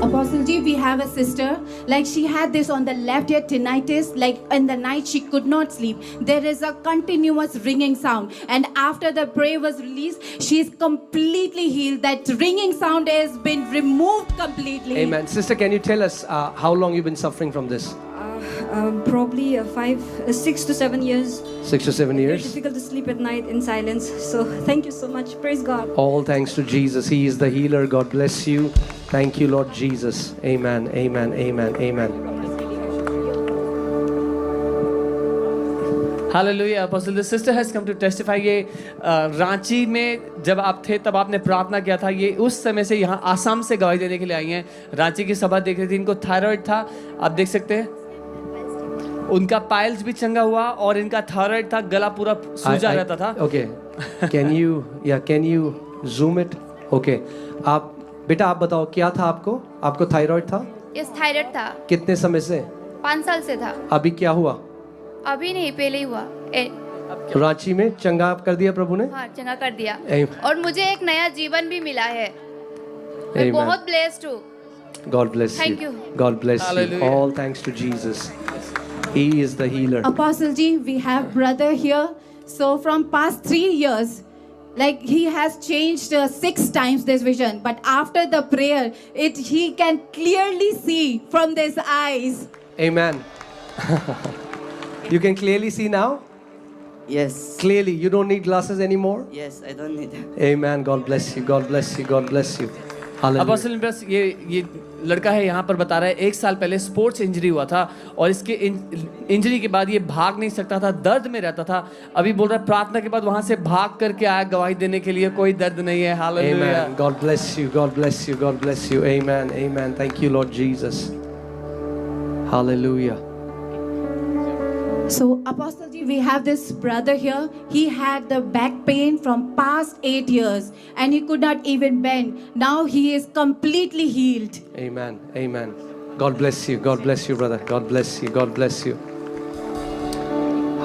Apostle Ji, we have a sister, like she had this on the left ear, tinnitus, like in the night she could not sleep. There is a continuous ringing sound, and after the prayer was released, she is completely healed. That ringing sound has been removed completely. Amen. Sister, can you tell us how long you've been suffering from this? Probably 6 to 7 years. 6 to 7 years? It's difficult to sleep at night in silence. So thank you so much. Praise God. All thanks to Jesus. He is the healer. God bless you. Thank you, Lord Jesus. Amen. Amen. Amen. Amen. Hallelujah. Apostle, the sister has come to testify. ये रांची में जब आप थे तब आपने प्रार्थना किया था. ये उस समय से यहाँ आसाम से गवाही देने के लिए आई हैं. रांची की सभा देख रही थी. इनको थायराइड था, आप देख सकते हैं. उनका पाइल्स भी चंगा हुआ और इनका थायराइड था, गला पूरा सूजा रहता था. Okay. Can you zoom it? Okay. आप बेटा आप बताओ क्या था आपको? आपको थायराइड था? यस, थायराइड था. कितने समय से? 5 साल से था. अभी क्या हुआ? अभी नहीं, पहले ही हुआ. रांची में चंगा कर दिया प्रभु ने? हाँ, चंगा कर दिया. Amen. और मुझे एक नया जीवन भी मिला है. मैं Amen. बहुत ब्लेस्ड हूँ. God bless Thank you. you. God bless Hallelujah. you. All thanks to Jesus. He is the healer. Apostle Ji, we have brother here. So from past 3 years, like he has changed 6 times this vision. But after the prayer, he can clearly see from his eyes. Amen. You can clearly see now? Yes. Clearly. You don't need glasses anymore? Yes, I don't need it. Amen. God bless you. God bless you. God bless you. Hallelujah. Apostle, ये लड़का है यहाँ पर बता रहा है 1 साल पहले स्पोर्ट्स इंजरी हुआ था और इसके इंजरी के बाद ये भाग नहीं सकता था, दर्द में रहता था. अभी बोल रहा है प्रार्थना के बाद वहाँ से भाग करके आया गवाही देने के लिए, कोई दर्द नहीं है. Hallelujah. Amen. God bless you. God bless you. God bless you. Amen. Amen. Thank you, Lord Jesus. Hallelujah. So Apostle Ji, we have this brother here. He had the back pain from past 8 years and he could not even bend. Now he is completely healed. Amen. Amen. God bless you. God bless you, brother. God bless you. God bless you.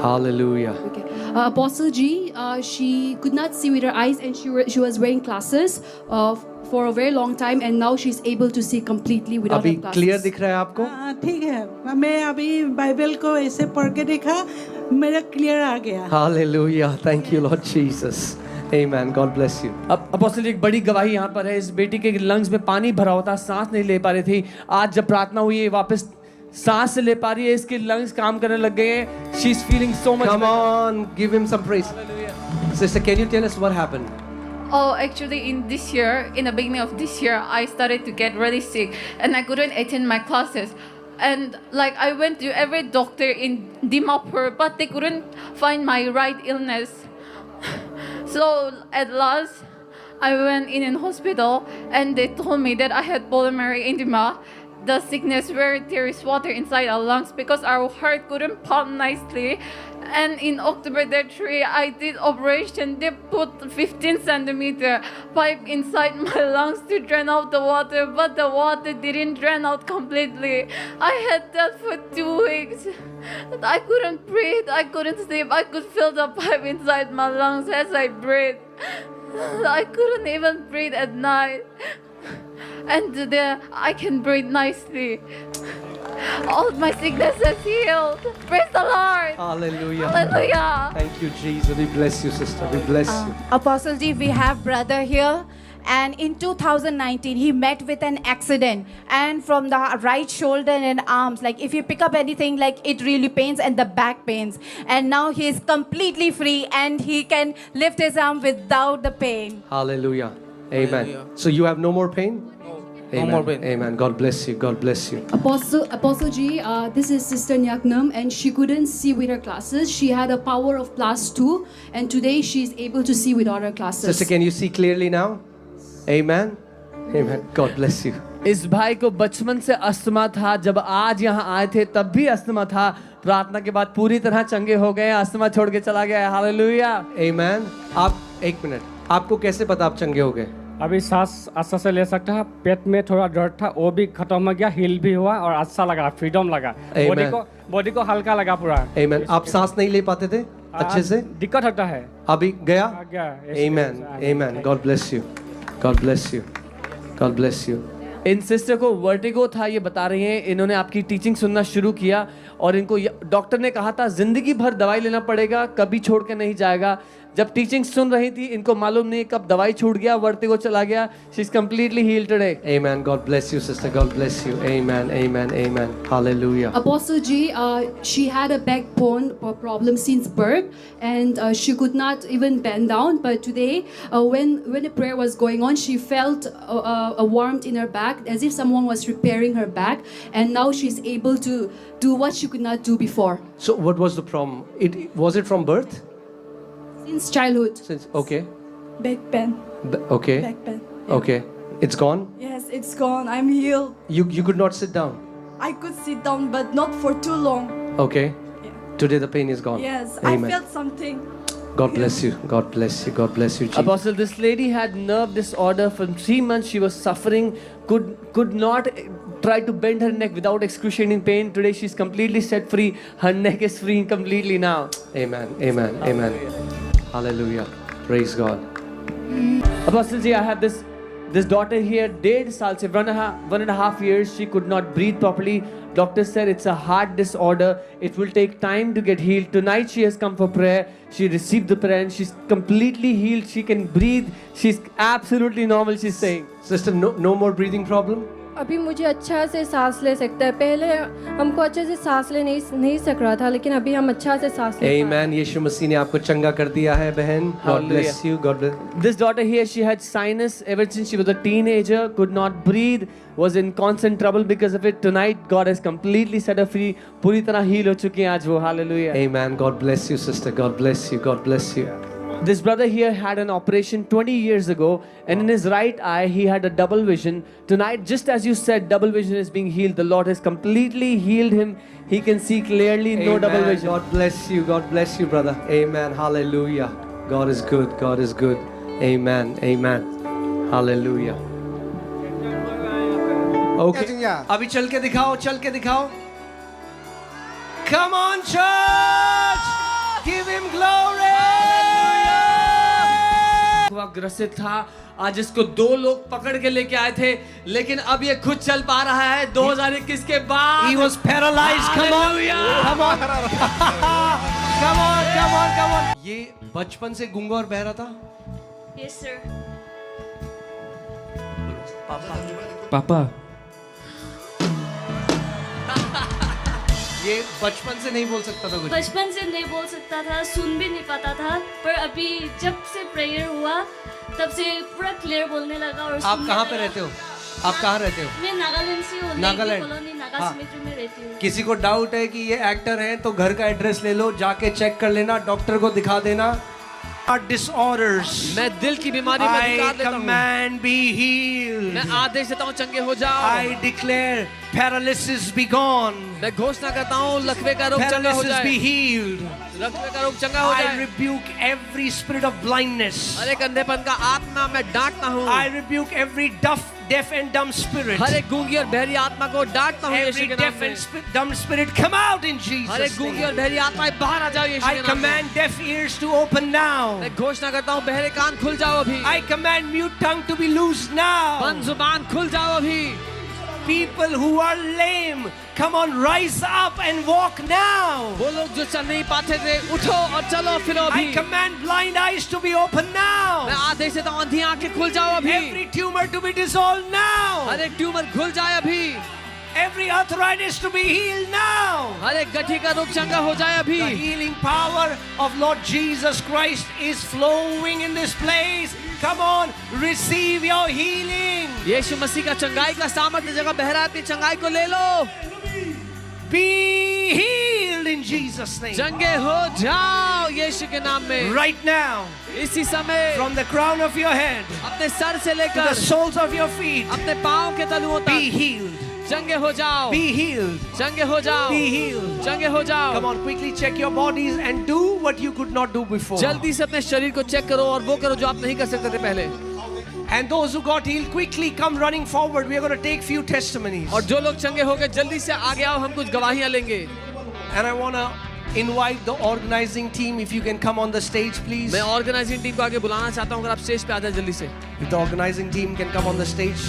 Hallelujah. Apostle Ji, she could not see with her eyes and she was wearing glasses for a very long time and now she's able to see completely without her अभी glasses. Clear दिख रहा है आपको? ठीक है. मैं अभी Bible को ऐसे पढ़ के देखा, मेरा क्लियर आ गया. Hallelujah. Thank you, Lord Jesus. Amen. God bless you. अब अपोस्टल एक बड़ी गवाही यहाँ पर है. इस बेटी के लंग्स में पानी भरा हुआ था, सांस नहीं ले पा रही थी. आज जब प्रार्थना हुई है वापस सांस ले पा रही है, इसके लंग्स काम करने लग गए हैं. She is feeling so much. Come on, give him some praise. Sister, can you tell us what happened? Oh, actually, in the beginning of this year, I started to get really sick and I couldn't attend my classes. And like I went to every doctor in Dimapur, but they couldn't find my right illness. So at last, I went in an hospital and they told me that I had pulmonary edema, the sickness where there is water inside our lungs because our heart couldn't pump nicely. And in October that 3, I did operation. They put 15 centimeter pipe inside my lungs to drain out the water, but the water didn't drain out completely. I had that for 2 weeks. I couldn't breathe, I couldn't sleep. I could feel the pipe inside my lungs as I breathed. I couldn't even breathe at night. And today I can breathe nicely. All my sickness is healed. Praise the Lord. Hallelujah. Hallelujah. Thank you, Jesus. We bless you, sister. We bless you. Apostle Ji, we have brother here. And in 2019, he met with an accident. And from the right shoulder and arms, like if you pick up anything, like it really pains and the back pains. And now he is completely free and he can lift his arm without the pain. Hallelujah. Amen. Hallelujah. So you have no more pain? No Amen. more pain. Amen. God bless you. God bless you. Apostle Ji, this is Sister Nyaknam and she couldn't see with her glasses. She had a power of +2 and today she is able to see without her glasses. Sister, can you see clearly now? Amen. Amen. God bless you. इस भाई को बचपन से asthma था. जब आज यहाँ आए थे तब भी अस्थमा था. प्रार्थना के बाद पूरी तरह चंगे हो गए. अस्थमा छोड़ के चला गया. हालेलुया. Amen. आप 1 मिनट, आपको कैसे पता आप चंगे हो गए? अभी सांस अच्छा से ले सकता है. पेट में थोड़ा दर्द था, वो भी खत्म हो गया. हिल भी हुआ और अच्छा लगा, फ्रीडम लगा. बॉडी को हल्का लगा पूरा. Amen. आप सांस नहीं ले पाते थे अच्छे से? दिक्कत होता है. अभी गया? Amen. Amen. God bless you. God bless you. God bless you. In sister को वर्टिगो था, ये बता रही हैं. इन्होंने आपकी टीचिंग सुनना शुरू किया और इनको डॉक्टर ने कहा था जिंदगी भर दवाई लेना पड़ेगा, कभी छोड़ के नहीं जाएगा. जब टीचिंग सुन रही थी इनको मालूम नहीं कब दवाई छूट गया, वर्टिगो चला गया. She's completely healed today. Amen. God bless you, sister. God bless you. Amen. Amen. Amen. Hallelujah. Apostle G, she had a backbone problem since birth, and she could not even bend down. But today, when the prayer was going on, she felt a warmth in her back, as if someone was repairing her back, and now she's able to do what she could not do before. So, what was the problem? Was it from birth? Since childhood. Okay. Back pain. Okay. Back pain. Okay. It's gone. Yes, it's gone. I'm healed. You could not sit down. I could sit down, but not for too long. Okay. Today the pain is gone. Yes, Amen. I felt something. God bless you. God bless you. God bless you. Jesus. Apostle, this lady had nerve disorder for 3 months. She was suffering, could not try to bend her neck without excruciating pain. Today she's completely set free. Her neck is free completely now. Amen. Amen. Amen. Hallelujah. Praise God. Apostle ji, I have this daughter here. 1.5 साल से 1.5 years she could not breathe properly. Doctor said it's a heart disorder. It will take time to get healed. Tonight she has come for prayer. She received the prayer and she's completely healed. She can breathe. She's absolutely normal, she's saying. Sister, no more breathing problem? अभी मुझे अच्छा से सांस ले सकता है. पहले हमको अच्छे से सांस ले नहीं सक रहा था, लेकिन अभी हम अच्छा से सांस ले पा रहे हैं. Amen. यीशु मसीह ने आपको चंगा कर दिया है बहन. God bless you. God bless. This daughter here, she had sinus ever since she was a teenager, could not breathe, was in constant trouble because of it. Tonight, God has completely set her free. पूरी तरह heal हो चुकी है आज वो. Hallelujah. Amen. God bless you, sister. God bless you. God bless you. This brother here had an operation 20 years ago, and in his right eye he had a double vision. Tonight, just as you said, double vision is being healed. The Lord has completely healed him. He can see clearly, no Amen. double vision. God bless you. God bless you, brother. Amen. Hallelujah. God is good. God is good. Amen. Amen. Hallelujah. Okay. अभी चल के दिखाओ, चल के दिखाओ. Come on, church. Give him glory. ग्रसित था, आज इसको 2 लोग पकड़ के लेके आए थे, लेकिन अब ये खुद चल पा रहा है 2021 के बाद. He was paralyzed. Come on. Come on. Come on. Come on. Come on. ये बचपन से गूंगा और बहरा था? Yes, sir. पापा. ये बचपन से नहीं बोल सकता था कुछ? बचपन से नहीं बोल सकता था, सुन भी नहीं पाता था, पर अभी जब से प्रेयर हुआ तब से पूरा क्लियर बोलने लगा. और आप कहाँ पे रहते हो? आप कहाँ रहते हो? मैं नागालैंड से हूँ. नागालैंड कॉलोनी नागा सिमेट्री में रहती हूँ. किसी को डाउट है कि ये एक्टर हैं तो घर का एड्रेस ले लो, जाके चेक कर लेना, डॉक्टर को दिखा देना. Disorders. मैं दिल की बीमारी में अधिकार लेता हूँ. I command be healed. मैं आदेश देता हूँ चंगे हो जाओ. I declare paralysis be gone. मैं घोषणा करता हूँ लकवे का रोग चंगा हो जाए. Paralysis be healed. लकवे का रोग चंगा हो जाए. I rebuke every spirit of blindness. हर एक अंधेपन का आत्मा मैं डांटता हूँ. I rebuke every deaf and dumb spirit. हर एक गूंगी और बहरी आत्मा को डांटता हूँ यीशु Every के नाम deaf में. and dumb spirit come out in Jesus' हर एक गूंगी और name. बहरी आत्माएं बाहर आ जाओ यीशु I के नाम में. command deaf ears to open now. मैं घोषणा करता हूँ बहरे कान खुल जाओ अभी. I command mute tongue to be loosed now. बंद जुबान खुल जाओ अभी. People who are lame, come on, rise up and walk now. वो लोग जो चल नहीं पाते थे, उठो और चलो फिरो अभी. I command blind eyes to be open now. मैं आदेश देता हूँ अंधी आंखें खुल जाओ अभी. Every tumor to be dissolved now. हर एक ट्यूमर खुल जाए अभी. Every arthritis to be healed now. हर एक गठिया का रोग चंगा हो जाए अभी. The healing power of Lord Jesus Christ is flowing in this place. Come on, receive your healing. यीशु मसीह का चंगाई का सामर्थ्य जगह बहरा अपनी चंगाई को ले लो. Be healed in Jesus' name. चंगे हो जाओ यीशु के नाम में. Right now. इसी समय. From the crown of your head. अपने सर से To लेकर. the soles of your feet. अपने पाँव के तलुओं तक. Be healed. चंगे हो जाओ. Be healed. चंगे हो जाओ. Be healed. चंगे हो जाओ. Come on, quickly check your bodies and do what you could not do before. जल्दी से अपने शरीर को चेक करो और वो करो जो आप नहीं कर सकते थे पहले. And those who got healed quickly come running forward. We are going to take few testimonies. और जो लोग चंगे हो गए जल्दी से आगे आओ, हम कुछ गवाहियां लेंगे. And I want to invite the organizing team, if you can come on the stage, please. मैं ऑर्गेनाइजिंग टीम को आगे बुलाना चाहता हूं, अगर आप स्टेज पे आ जाए जल्दी से. If the organizing team can come on the stage.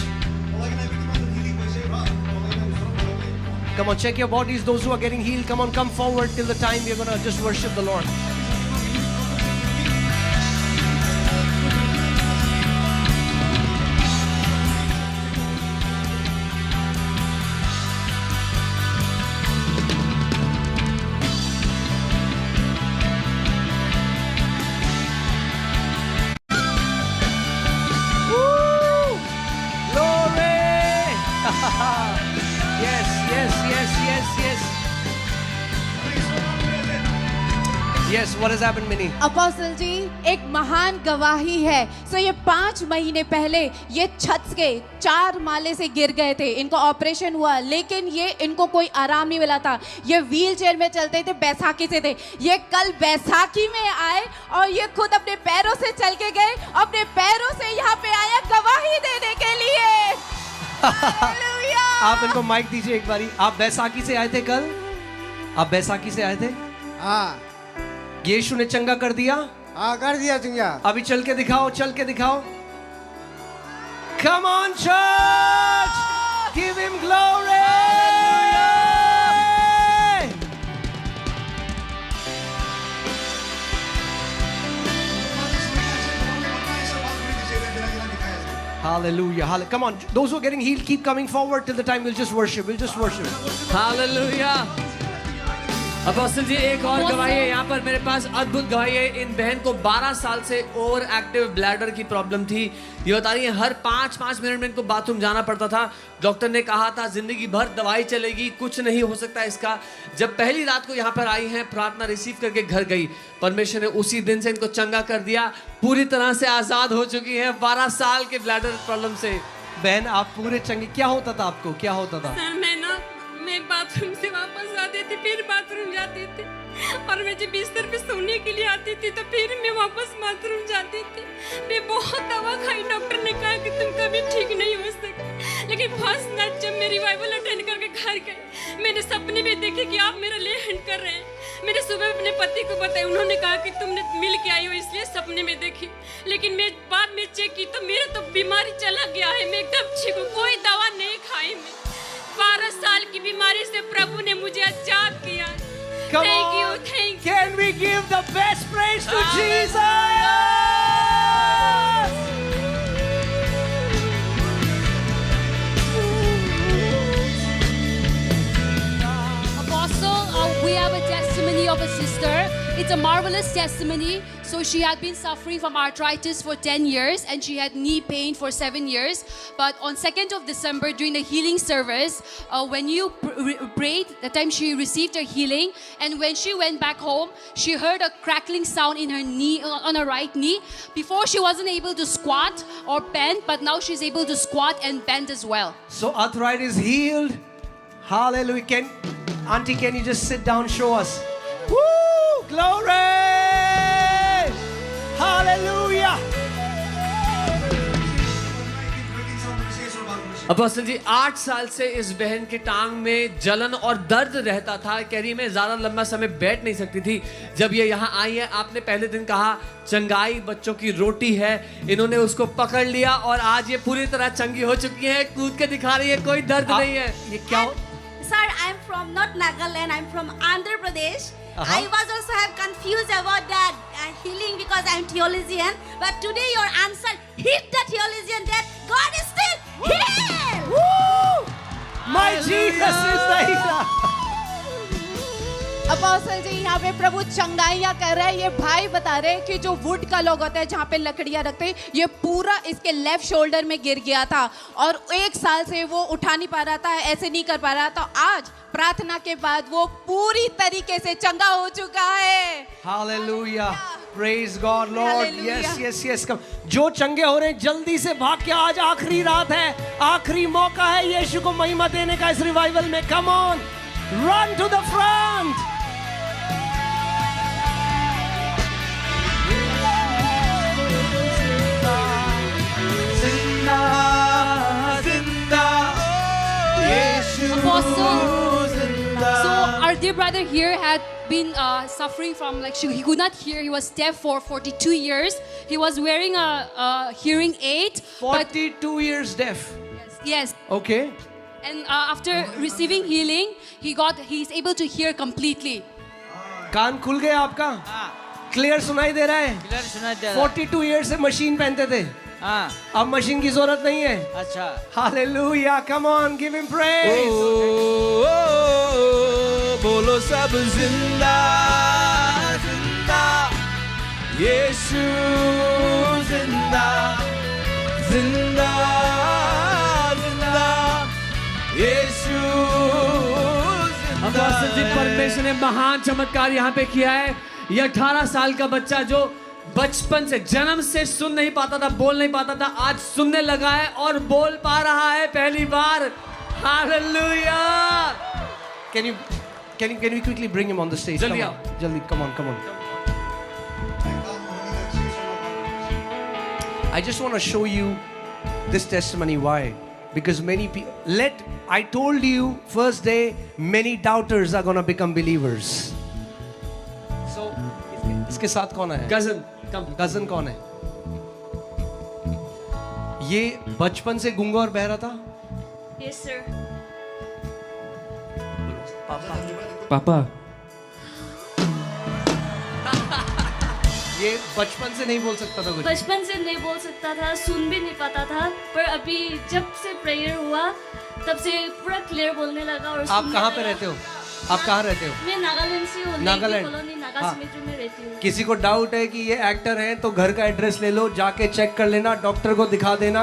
Come on, check your bodies. Those who are getting healed, come on, come forward till the time we're going to just worship the Lord. What has happened, Minnie? Apostle ji, एक महान गवाही है। सो ये 5 महीने पहले ये छत के 4 माले से गिर गए थे। इनको ऑपरेशन हुआ, लेकिन ये इनको कोई आराम नहीं मिला था। ये व्हील चेयर में चलते थे, बैसाखी से थे। ये कल बैसाखी में आए और ये खुद अपने पैरों से चल के गए, अपने पैरों से यहाँ पे आया गवाही देने के लिए। आप इनको माइक दीजिए एक बारी। आप बैसाखी से आए थे कल? आप बैसाखी से आए थे? हाँ। यीशु ने चंगा कर दिया? हाँ, कर दिया चंगा। अभी चल के दिखाओ, चल के दिखाओ। Come on church, give him glory. Hallelujah. Come on, those who are getting healed, keep coming forward till the time we'll just worship. We'll just worship. Hallelujah. Apostle ji, एक और गवाही है यहाँ पर मेरे पास, अद्भुत गवाही है। इन बहन को 12 साल से ओवर एक्टिव ब्लैडर की प्रॉब्लम थी। ये बता रही है हर 5-5 मिनट में इनको बाथरूम जाना पड़ता था। डॉक्टर ने कहा था जिंदगी भर दवाई चलेगी, कुछ नहीं हो सकता इसका। जब पहली रात को यहाँ पर आई हैं, प्रार्थना रिसीव करके घर गई, परमेश्वर ने उसी दिन से इनको चंगा कर दिया। पूरी तरह से आजाद हो चुकी है 12 साल के ब्लैडर प्रॉब्लम से। बहन, आप पूरे चंगे। क्या होता था आपको, क्या होता था? सर, मैं बाथरूम से वापस आती थी, फिर बाथरूम जाती थी, और मैं जब बिस्तर पे सोने के लिए आती थी तो फिर मैं वापस बाथरूम जाती थी। मैं बहुत दवा खाई, डॉक्टर ने कहा कि तुम कभी ठीक नहीं हो सकती। लेकिन फर्स्ट नाइट जब मैं रिवाइवल अटेंड करके घर गई, मैंने सपने में देखे कि आप मेरा ले हैंड कर रहे हैं। मैंने सुबह अपने पति को बताया, उन्होंने कहा कि तुमने मिल के आई हो इसलिए सपने में देखी। लेकिन मैं बाद में चेक की तो मेरा तो बीमारी चला गया है, मैं एकदम ठीक हूँ, कोई दवा नहीं खाई। मैं 12 साल की बीमारी से प्रभु ने मुझे आजाद किया। Thank you, thank you. Can we give the best praise to Jesus? Apostle, we have a testimony of a sister. It's a marvelous testimony. So she had been suffering from arthritis for 10 years and she had knee pain for 7 years. But on 2nd of December during the healing service, when you prayed, that time she received her healing. And when she went back home, she heard a crackling sound in her knee, on her right knee. Before she wasn't able to squat or bend, but now she's able to squat and bend as well. So arthritis healed. Hallelujah. Auntie, can you just sit down, show us? Woo! Glory! Hallelujah! Apostle ji, 8 साल से इस बहन के टांग में जलन और दर्द रहता था। कह रही मैं ज्यादा लंबा समय बैठ नहीं सकती थी। जब ये यहाँ आई है, आपने पहले दिन कहा चंगाई बच्चों की रोटी है। इन्होंने उसको पकड़ लिया और आज ये पूरी तरह चंगी हो चुकी है, कूद के दिखा रही है, कोई दर्द नहीं है। ये क्या? Sir, I'm from not Nagaland, I'm from Andhra Pradesh. I was also have confused about that healing because I'm theologian. But today your answer hit the theologian that God is still here. Woo! My Jesus is the healer. Apostle ji, यहाँ पे प्रभु चंगाइयाँ कर रहे हैं। ये भाई बता रहे हैं कि जो वुड का लोग होता है, जहाँ पे लकड़ियाँ रखते हैं, ये पूरा इसके लेफ्ट शोल्डर में गिर गया था और 1 साल से वो उठा नहीं पा रहा था, ऐसे नहीं कर पा रहा था। आज प्रार्थना के बाद वो पूरी तरीके से चंगा हो चुका है। Hallelujah. Praise God, Lord. Yes. Come. जो चंगे हो रहे हैं, जल्दी से भाग के, आज आखिरी रात है, आखिरी मौका है यीशु को महिमा देने का इस रिवाइवल में। Come on, run to the front. Apostle, so our dear brother here had been suffering from he could not hear. He was deaf for 42 years. He was wearing a hearing aid. 42 years deaf. Yes. Okay. And after receiving healing, he's able to hear completely. कान खुल गया आपका? Clear सुनाई दे रहा है? Clear सुनाई दे रहा है। 42 years से मशीन पहनते थे। हाँ। अब मशीन की जरूरत नहीं है। अच्छा। Hallelujah, come on, give him praise. बोलो सब जिंदा जिंदा यीशु जिंदा जिंदा जिंदा यीशु जिंदा। अपोस्टल जी, परमेश्वर ने महान चमत्कार यहाँ पे किया है। ये 18 साल का बच्चा जो बचपन से जन्म से सुन नहीं पाता था, बोल नहीं पाता था, आज सुनने लगा है और बोल पा रहा है पहली बार। Hallelujah. Can we quickly bring him on the stage? जल्दी Come आओ। on. Jaldi, come on. I just want to show you this testimony. Why? Because many people, I told you first day, many doubters are going to become believers. So, इसके साथ कौन है? Cousin कौन है? ये बचपन से गूंगा और बहरा था? Yes, sir. पापा ये बचपन से नहीं बोल सकता था कुछ? बचपन से नहीं बोल सकता था, सुन भी नहीं पाता था, पर अभी जब से प्रेयर हुआ तब से पूरा क्लियर बोलने लगा और आप कहाँ पे रहते हो? आप कहाँ रहते हो? मैं नागालैंड से हूँ। नागालैंड। कॉलोनी नागा सिमेट्री में रहती हूँ। किसी को डाउट है कि ये एक्टर हैं तो घर का एड्रेस ले लो, जाके चेक कर लेना, डॉक्टर को दिखा देना।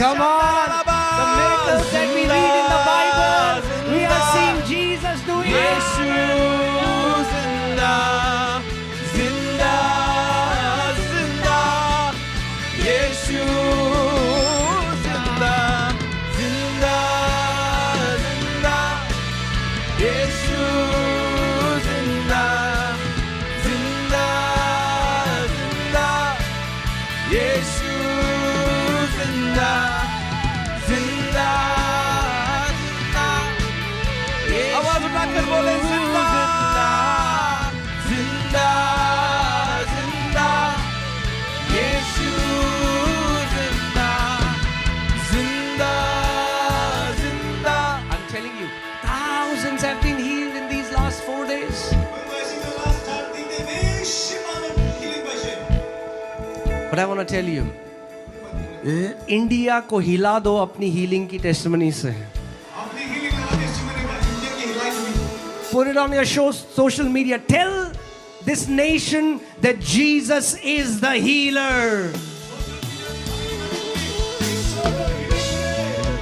Come on, the miracles that we read in the Bible, we are seeing Jesus do it. यीशु जिंदा जिंदा जिंदा, यीशु जिंदा जिंदा जिंदा, यीशु जिंदा जिंदा जिंदा, यीशु जिंदा जिंदा जिंदा। आवाज उठाकर बोले जिंदा जिंदा जिंदा, यीशु जिंदा जिंदा जिंदा। I'm telling you, thousands have been healed in these last 4 days. But I want to tell you, India को हिला दो अपनी हीलिंग की टेस्टिमनी से। Put it on your social media. Tell this nation that Jesus is the healer.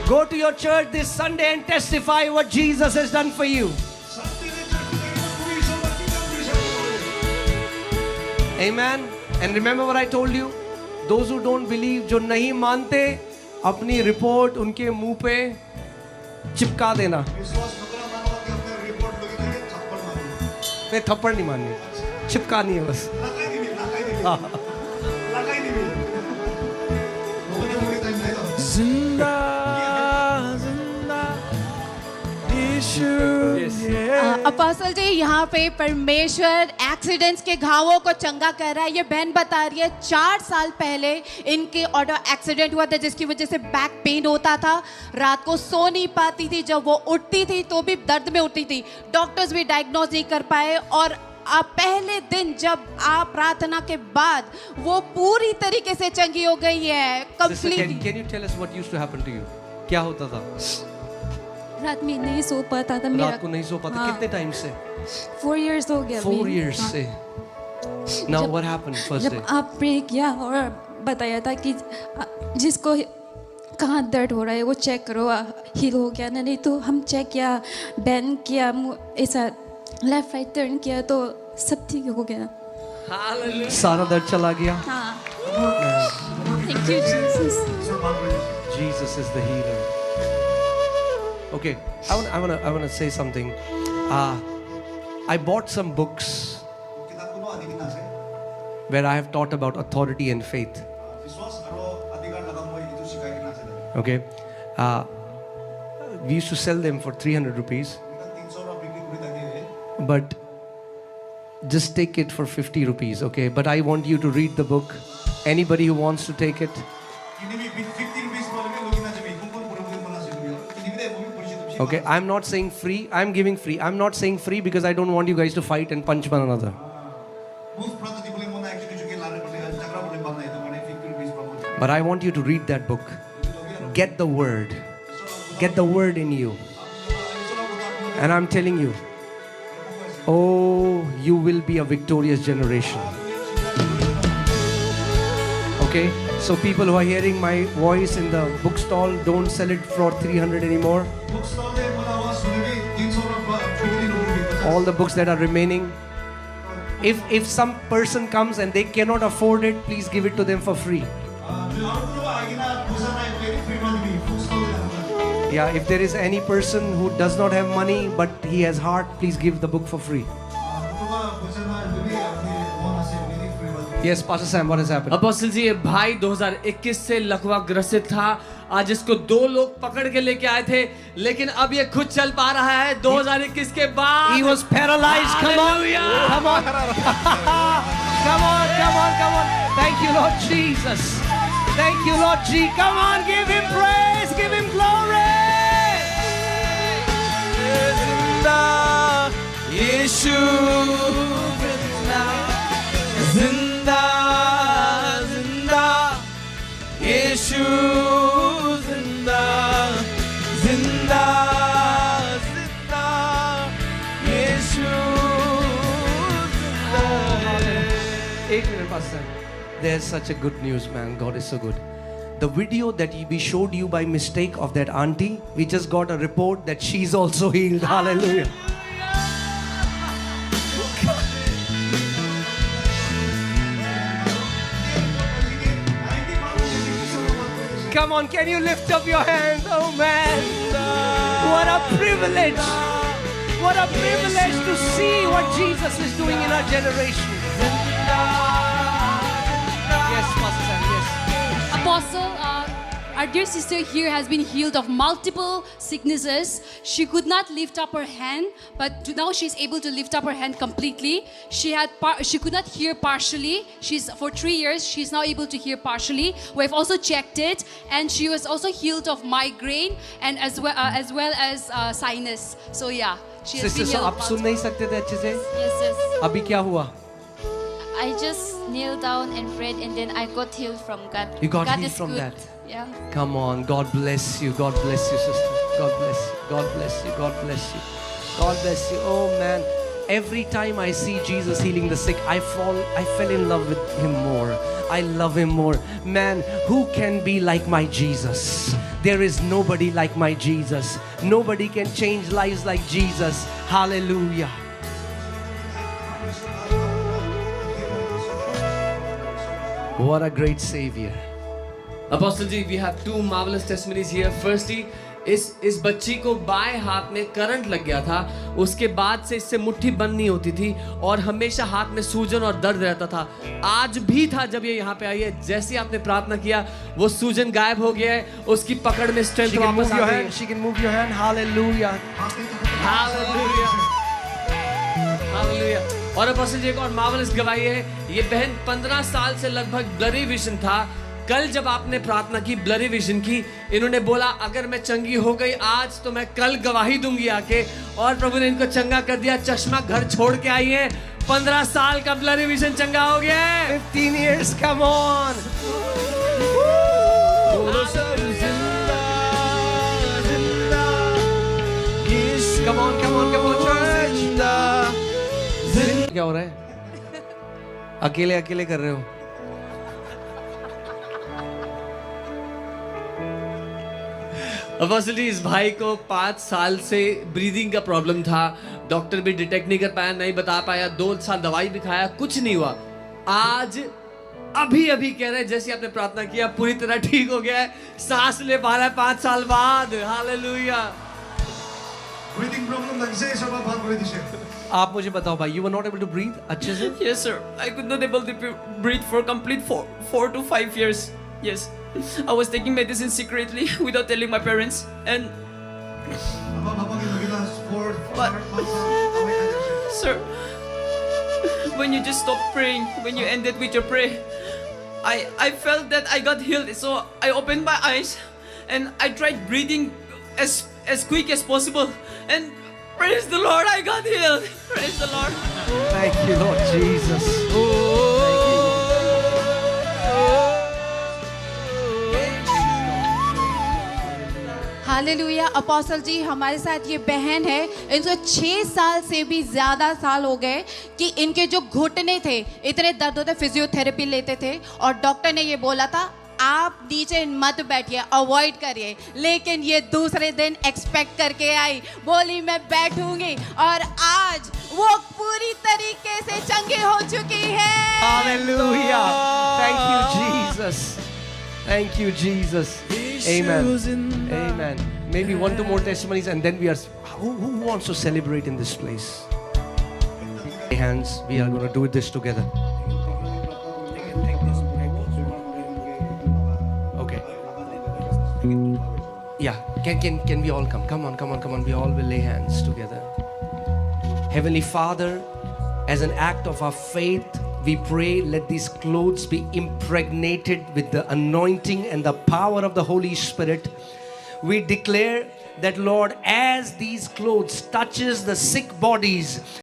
Go to your church this Sunday and testify what Jesus has done for you. Amen. And remember what I told you? Those who don't believe, जो नहीं मानते, अपनी report उनके मुंह पे चिपका देना। नहीं, थप्पड़ नहीं मारनी, चिपकानी है बस। जिंदा जिंदा यीशु। अपोस्टल जी, यहाँ पे परमेश्वर एक्सीडेंट्स के घावों को चंगा कर रहा है। ये बहन बता रही है 4 साल पहले इनके ऑटो एक्सीडेंट हुआ था जिसकी वजह से बैक पेन होता था, रात को सो नहीं पाती थी, जब वो उठती थी तो भी दर्द में उठती थी, डॉक्टर्स भी डायग्नोज नहीं कर पाए। और आप पहले दिन जब आप प्रार्थना के बाद वो पूरी तरीके से चंगी हो गई है completely. Can you tell us what used to happen to you? क्या होता था? रात में नहीं सो पाता था। रात को नहीं सो पाता। कितने टाइम से? 4 years हो गया। 4 years से। Now what happened first day? जब आप प्रे किया और बताया था कि जिसको कहाँ दर्द हो रहा है वो चेक करो, हील हो गया ना। नहीं तो हम चेक किया, बैंड किया, ऐसा लेफ्ट राइट टर्न किया तो सब ठीक हो गया। सारा दर्द चला गया। हाँ। Thank you, Jesus. Jesus is the healer. Okay, I want to say something. I bought some books where I have taught about authority and faith. Okay, we used to sell them for 300 rupees, but just take it for 50 rupees. Okay, but I want you to read the book. Anybody who wants to take it. Okay, I'm not saying free, I'm giving free. I'm not saying free because I don't want you guys to fight and punch one another. But I want you to read that book. Get the word. Get the word in you. And I'm telling you, oh, you will be a victorious generation. Okay, so people who are hearing my voice in the bookstall, don't sell it for 300 anymore. All the books that are remaining. If some person comes and they cannot afford it, please give it to them for free. Yeah, if there is any person who does not have money but he has heart, please give the book for free. Yes, Pastor Sam, what has happened? Apostle ji, ये भाई 2021 से लकवा ग्रसित था। आज इसको 2 लोग पकड़ के लेके आए थे, लेकिन अब ये खुद चल पा रहा है 2021 के बाद। He was paralyzed. Come on, come on, come on, come on, come on. Thank you, Lord Jesus. Thank you, Lord Jesus. Come on, give him praise, give him glory. Zinda, Yeshu, Zinda, Zinda, Yeshu, Zinda, Zinda, Zinda, Yeshu, Zinda. एक minute, Pastor. There's such a good news, man. God is so good. The video that we showed you by mistake of that auntie, we just got a report that she's also healed. Hallelujah. Come on, can you lift up your hands? Oh man, what a privilege. What a privilege to see what Jesus is doing in our generation. Yes, Pastor Sam, yes. Apostle, our dear sister here has been healed of multiple sicknesses. She could not lift up her hand, but now she's able to lift up her hand completely. She could not hear partially. For 3 years, she's now able to hear partially. We've also checked it, and she was also healed of migraine and as well as sinus. So yeah, she has been healed. आप सुन नहीं सकते थे अच्छे से? Yes, yes. अभी क्या हुआ? I just knelt down and prayed, and then I got healed from God. You got God healed is from good. that. Yeah. Come on, God bless you. God bless you, sister. God bless you. God bless you. God bless you. God bless you. Oh man, every time I see Jesus healing the sick, I fell in love with him more. I love him more. Man, who can be like my Jesus? There is nobody like my Jesus. Nobody can change lives like Jesus. Hallelujah. What a great Savior. Apostle ji, we have 2 marvelous testimonies here. Firstly, इस बच्ची को बाएं हाथ में current लग गया था। उसके बाद से इससे मुट्ठी बंद नहीं होती थी और हमेशा हाथ में सूजन और दर्द रहता था। आज भी था जब ये यहाँ पे आई है। जैसे आपने प्रार्थना किया, वो सूजन गायब हो गया है। उसकी पकड़ में स्ट्रेंथ वापस आ गई है। She can move your hand. Hallelujah. Hallelujah. Hallelujah. और अपोस्टल जी, एक और मार्वलस गवाही है। ये बहन 15 साल से लगभग ब्लरी विजन था। कल जब आपने प्रार्थना की, ब्लरी विजन की, इन्होंने बोला अगर मैं चंगी हो गई आज तो मैं कल गवाही दूंगी आके, और प्रभु ने इनको चंगा कर दिया। चश्मा घर छोड़ के आई है। 15 साल का ब्लरी विजन चंगा हो गया है। 15 years, come on. Come on, come on, come on, church. क्या हो रहा है? अकेले अकेले कर रहे हो? अपोस्टल जी, इस भाई को 5 साल से ब्रीदिंग का प्रॉब्लम था। डॉक्टर भी डिटेक्ट नहीं कर पाया, नहीं बता पाया। 2 साल दवाई भी खाया, कुछ नहीं हुआ। आज अभी कह रहे हैं जैसे आपने प्रार्थना किया पूरी तरह ठीक हो गया है। सांस ले पा रहा है 5 साल बाद। हालेलुया। ब्रीथिंग प्रॉब्लम लग जाए सब बात कर दीजिए। आप मुझे बताओ भाई, you were not able to breathe अच्छे से? Yes sir, I could not able to breathe for complete 4 to 5 years. Yes, I was taking medicine secretly without telling my parents, and but sir, when you just stopped praying, when you ended with your prayer, I felt that I got healed. So I opened my eyes and I tried breathing as quick as possible, and praise the Lord, I got healed. Praise the Lord. Thank you, Lord Jesus. Hallelujah. Apostle ji, हमारे साथ ये बहन है, इनको 6 साल से भी ज़्यादा साल हो गए कि इनके जो घुटने थे इतने दर्द होते, फिजियोथेरेपी लेते थे और डॉक्टर ने ये बोला था आप नीचे मत बैठिए, अवॉइड करिए। लेकिन ये दूसरे दिन एक्सपेक्ट करके आई, बोली मैं बैठूंगी, और आज वो पूरी तरीके से चंगी हो चुकी है। Hallelujah. Thank you, Jesus. Thank you, Jesus. Amen. Amen. Maybe one, two more testimonies, and then we are. Who wants to celebrate in this place? Hands. We are going to do this together. Okay. Yeah. Can we all come? Come on. We all will lay hands together. Heavenly Father, as an act of our faith, we pray, let these clothes be impregnated with the anointing and the power of the Holy Spirit. We declare that, Lord, as these clothes touches the sick bodies,